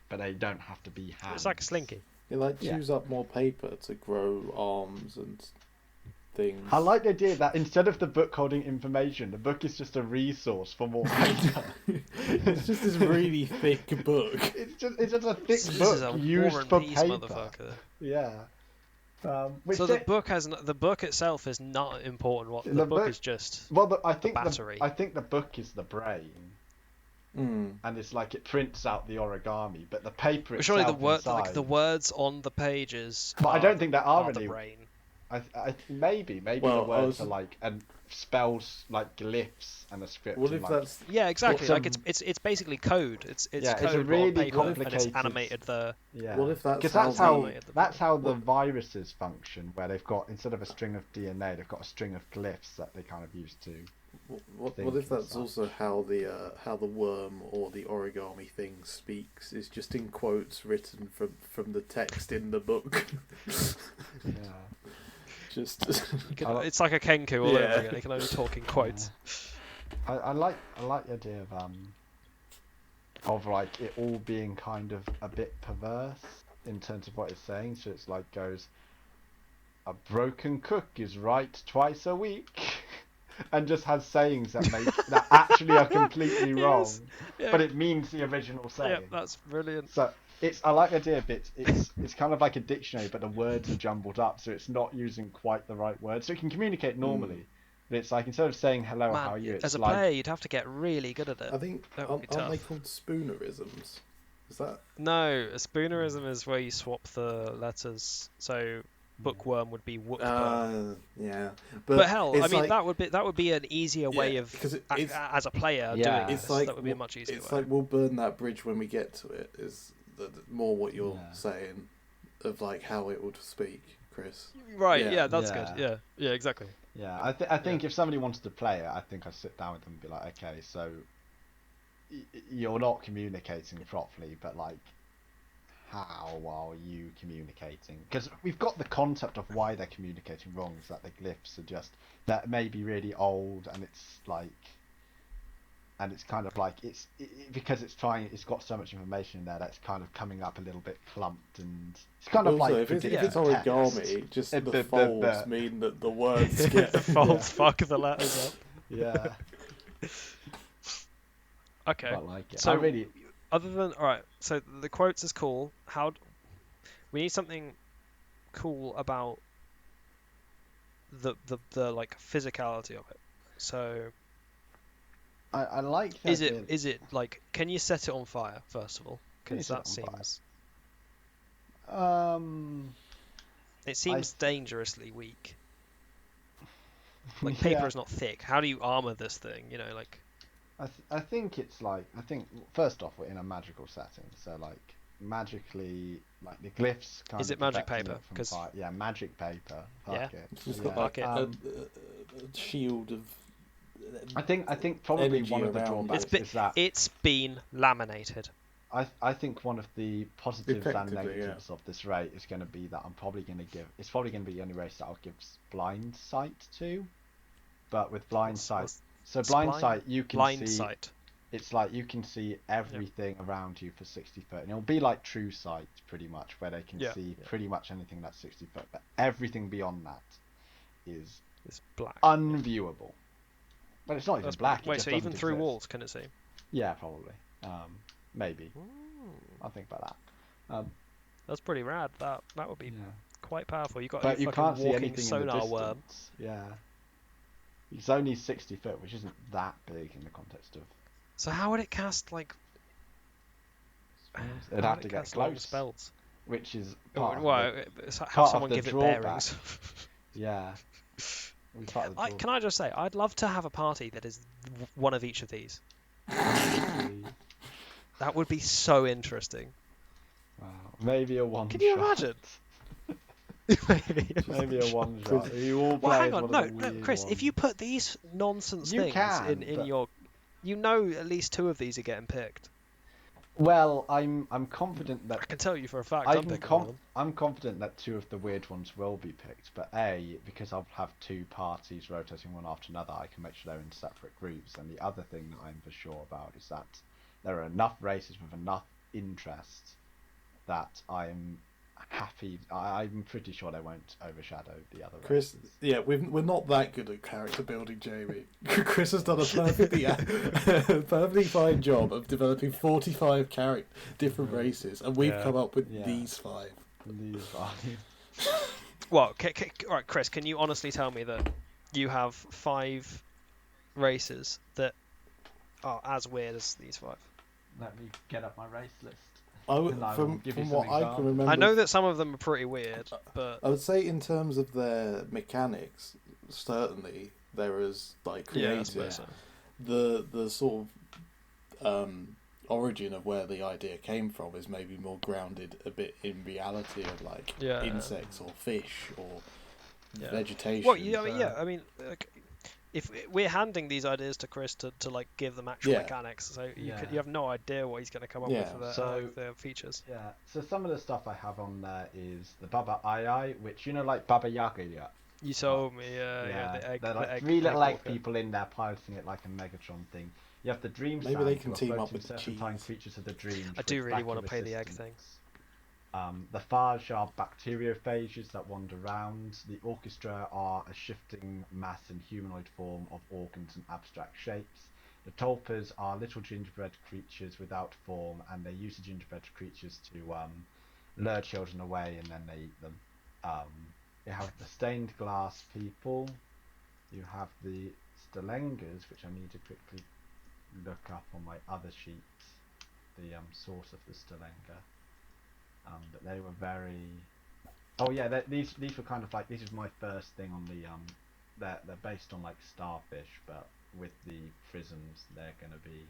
but they don't have to be hands. It's like a slinky. It chews up more paper to grow arms and things. I like the idea that instead of the book holding information, the book is just a resource for more paper. It's just this really thick book. It's just a thick This book is a used War and for Peace paper. motherfucker. Yeah. So the book itself is not important. What the book is just I think battery. I think the book is the brain. And it's like it prints out the origami, but the paper itself surely inside... the words on the pages. But I don't think there are any. The brain. Maybe the words are like and spells like glyphs and a script. What if that's... Yeah, exactly. Like it's basically code. It's code it's a really on paper complicated... and it's animated the. Yeah. What if that's that's how the viruses function, where they've got instead of a string of DNA, they've got a string of glyphs that they kind of use to. What if that's also how the worm or the origami thing speaks? Is just in quotes written from the text in the book. Yeah. It's like a Kenku all over again. It can only talk in quotes. Yeah. I like the idea of like it all being kind of a bit perverse in terms of what it's saying. So it's like goes, a broken cook is right twice a week. And just has sayings that actually are completely wrong, but it means the original saying. Yeah, that's brilliant. So I like the idea of it. It's kind of like a dictionary, but the words are jumbled up, so it's not using quite the right words. So it can communicate normally, but it's like instead of saying hello, how are you? It's as a like, player, you'd have to get really good at it. I think aren't they called spoonerisms? Is that? No, a spoonerism is where you swap the letters. So bookworm would be wookworm. Yeah, but hell, I mean like, that would be an easier way of as a player doing this. That would be a much easier way. It's like we'll burn that bridge when we get to it. Is more what you're saying of like how it would speak, Chris? Right. Yeah, that's good. Yeah, exactly. Yeah, I think if somebody wanted to play it, I think I'd sit down with them and be like, okay, so you're not communicating properly, but like, how are you communicating? Because we've got the concept of why they're communicating wrong, is that the glyphs are just that may be really old, and it's like, and it's kind of like because it's got so much information in there that's kind of coming up a little bit clumped, and it's kind of also, like if it's origami, just the folds mean that the words get the folds fuck the letters up. Yeah. Okay. I like it. So I really. Other than so the quotes is cool. We need something cool about the like physicality of it. So I like that. Is it like, can you set it on fire first of all? Because that seems it seems dangerously weak. Like paper is not thick. How do you armor this thing? You know, like. I think it's like, first off we're in a magical setting, so like magically, like the glyphs kind Is of it magic protecting paper? it from fire. Yeah, magic paper. Yeah. It's just Yeah. got like a shield of. I think probably energy one of the around drawbacks it. is that It's been laminated. I think one of the positives and Effectively, negatives of this rate is going to be that it's probably going to be the only race that I'll give blind sight to. But with blind sight, blind sight you can blind see. Sight. It's like you can see everything around you for 60 foot, and it'll be like true sight pretty much, where they can see pretty much anything that's 60 foot, but everything beyond that is black, unviewable. But it's not even black. Wait, so even through walls can it see? Yeah, probably. Maybe. I'll think about that. That's pretty rad. That would be quite powerful. You got but you can't see anything sonar in the worm. Yeah. It's only 60 foot, which isn't that big in the context of. So how would it cast like? It'd have to get close. Spells. Which is have someone give it bearings. Yeah. Can I just say, I'd love to have a party that is one of each of these. That would be so interesting. Wow. Maybe a one. Can you imagine? Maybe a one shot. You all well, hang play on, no, Chris. ones. If you put these nonsense things in your, at least 2 of these are getting picked. Well, I'm confident that I can tell you for a fact I'm picking one. I'm confident that 2 of the weird ones will be picked, but because I'll have 2 parties rotating one after another, I can make sure they're in separate groups. And the other thing that I'm for sure about is that there are enough races with enough interest that I'm happy. I'm pretty sure they won't overshadow the other Chris, races. yeah, we're not that good at character building, Jamie. Chris has done a perfectly fine job of developing 45 different races, and we've come up with these 5. These 5. Well, right, Chris, can you honestly tell me that you have 5 races that are as weird as these 5? Let me get up my race list. From what I can remember, I know that some of them are pretty weird, but I would say in terms of their mechanics, certainly they're as like creative. Yeah, the sort of origin of where the idea came from is maybe more grounded a bit in reality of like insects or fish or vegetation. Well, I mean, if we're handing these ideas to Chris to like give them actual mechanics, so you have no idea what he's going to come up with for the features. Yeah. So some of the stuff I have on there is the Baba Ai, which like Baba Yaga. You told me, the They're like 3 little egg people in there piloting it like a Megatron thing. You have the Dream Maybe Sound, they can team up with the serpentine creatures of the dreams. I do really want to play the egg thing. The phage are bacteriophages that wander around. The orchestra are a shifting mass in humanoid form of organs and abstract shapes. The tulpas are little gingerbread creatures without form, and they use the gingerbread creatures to lure children away, and then they eat them. You have the stained glass people. You have the Stellengas, which I need to quickly look up on my other sheet. The source of the Stellenga. But they were very. Oh yeah, these were kind of like, this is my first thing on the they're based on like starfish, but with the prisms they're going to be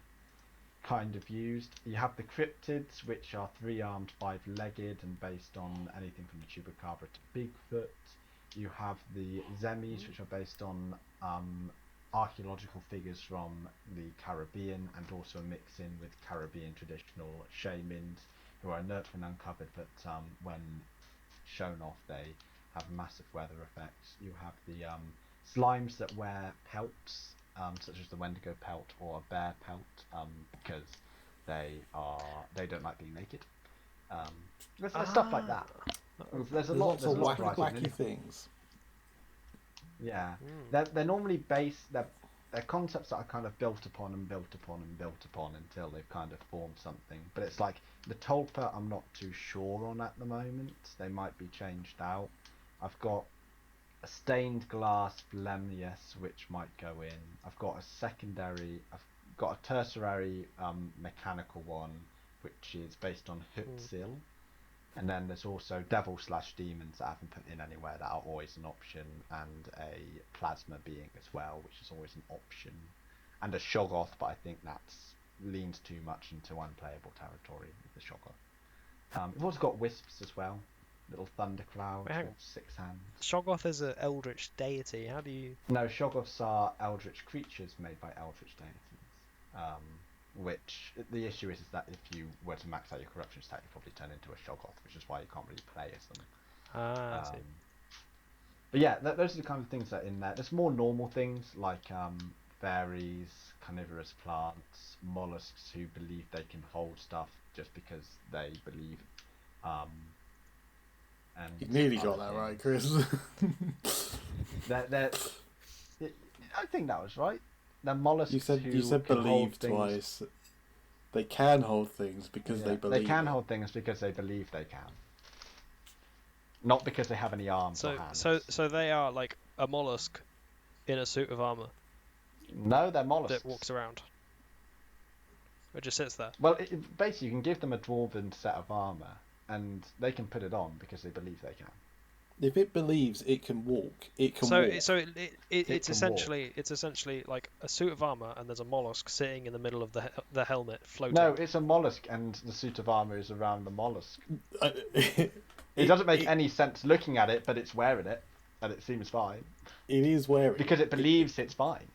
kind of used. You have the cryptids, which are 3-armed, 5-legged, and based on anything from the chupacabra to Bigfoot. You have the zemis, which are based on archaeological figures from the Caribbean, and also a mix in with Caribbean traditional shamans, who are inert when uncovered, but when shown off they have massive weather effects. You have the slimes that wear pelts, such as the Wendigo pelt or a bear pelt, because they don't like being naked. There's stuff like that. There's lots of wacky things. Yeah, they're normally based. They're concepts that are kind of built upon and built upon and built upon until they've kind of formed something. But it's like the tulpa I'm not too sure on at the moment. They might be changed out. I've got a stained glass Blemnius which might go in. I've got I've got a tertiary mechanical one which is based on Hutzil. And then there's also devil/demons that I haven't put in anywhere that are always an option, and a plasma being as well, which is always an option, and a Shoggoth, but I think that's leans too much into unplayable territory with the Shoggoth. We've also got wisps as well, little thunderclouds with 6 hands. Shoggoth is an eldritch deity. How do you? No, Shoggoths are eldritch creatures made by eldritch deities. Which the issue is that if you were to max out your corruption stat, you probably turn into a Shoggoth, which is why you can't really play as them. I see. But yeah, those are the kind of things that are in there. There's more normal things like fairies, carnivorous plants, mollusks who believe they can hold stuff just because they believe. And You nearly got that right, Chris. I think that was right. They're mollusks. You said believe twice. They can hold things because they believe. They can hold things because they believe they can. Not because they have any arms or hands. So they are like a mollusk in a suit of armor. No, they're mollusks. That walks around. It just sits there. Well, basically, you can give them a dwarven set of armor, and they can put it on because they believe they can. If it believes it can walk, it can walk. It's essentially like a suit of armor, and there's a mollusk sitting in the middle of the helmet, floating. No, it's a mollusk, and the suit of armor is around the mollusk. It doesn't make any sense looking at it, but it's wearing it, and it seems fine. It is wearing because it believes it's fine.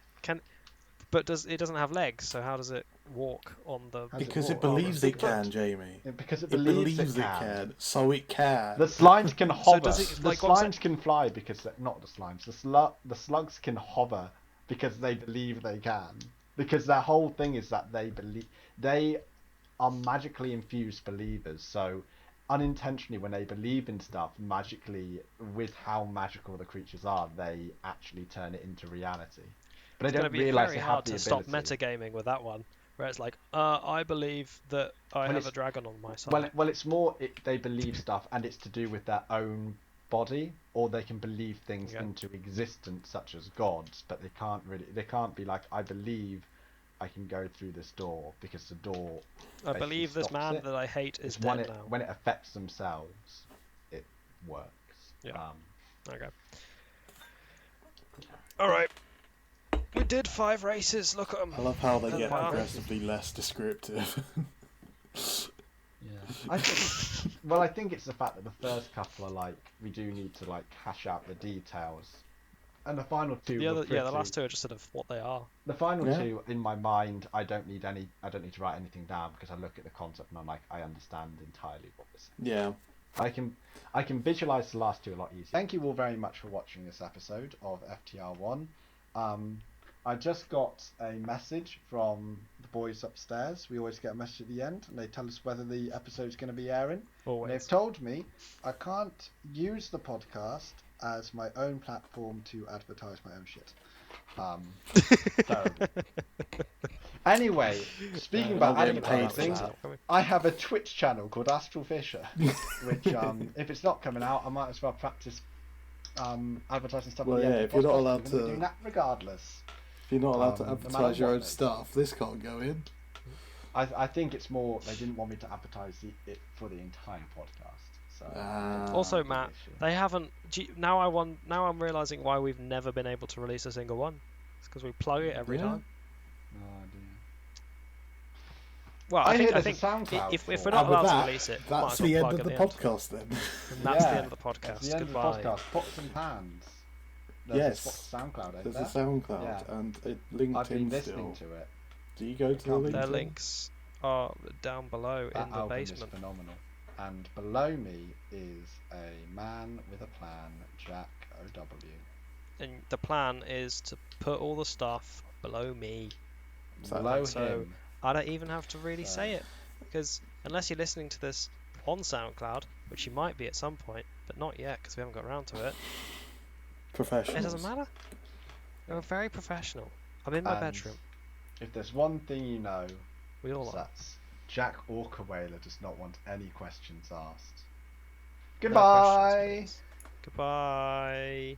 But it doesn't have legs, so how does it walk on the? Because it believes it can, Jamie. Because it believes it can, so it can. The slimes can hover. The slimes can fly because not the slimes. The slugs can hover because they believe they can. Because their whole thing is that they are magically infused believers. So unintentionally, when they believe in stuff, magically, with how magical the creatures are, they actually turn it into reality. But it's going to be very hard to stop metagaming with that one, where it's like, I believe that I have a dragon on my side. Well, it's more they believe stuff, and it's to do with their own body, or they can believe things into existence, such as gods, but they can't be like, I believe I can go through this door because the door. I believe this man that I hate is dead now. When it affects themselves, it works. Yeah. Okay. All right. We did 5 races. Look at them. I love how they get progressively less descriptive. I think it's the fact that the first couple are like, we do need to like hash out the details, and the final 2. The last 2 are just sort of what they are. The final 2, in my mind, I don't need to write anything down because I look at the concept and I'm like, I understand entirely what this is. Yeah. I can visualize the last 2 a lot easier. Thank you all very much for watching this episode of FTR1. I just got a message from the boys upstairs. We always get a message at the end, and they tell us whether the episode's going to be airing. Always. And they've told me I can't use the podcast as my own platform to advertise my own shit. Terrible. Anyway, speaking about advertising, I have a Twitch channel called Astral Fisher, which if it's not coming out, I might as well practice advertising stuff. Well, yeah, if you're not allowed to do that regardless. If you're not allowed to advertise your own stuff, this can't go in. I think it's more they didn't want me to advertise it for the entire podcast. So also, Matt, they haven't. Now I'm realizing why we've never been able to release a single one. It's because we plug it every time. Oh, dear. Well, I think if we're not allowed to release it, that's the end of the podcast then. And that's the end of the podcast. That's the end Goodbye. of the podcast. Pots and pans. There's SoundCloud. There's a SoundCloud and a LinkedIn. I've been listening to it. Do you go to the LinkedIn? Their links are down below in the basement. Is phenomenal. And below me is a man with a plan, Jack OW. And the plan is to put all the stuff below me. Below so him. I don't even have to really say it, because unless you're listening to this on SoundCloud, which you might be at some point, but not yet because we haven't got around to it. Professional. It doesn't matter. We're very professional. I'm in my bedroom. If there's one thing you know, we all are. That's Jack Orca Whaler does not want any questions asked. Goodbye. No questions, Goodbye.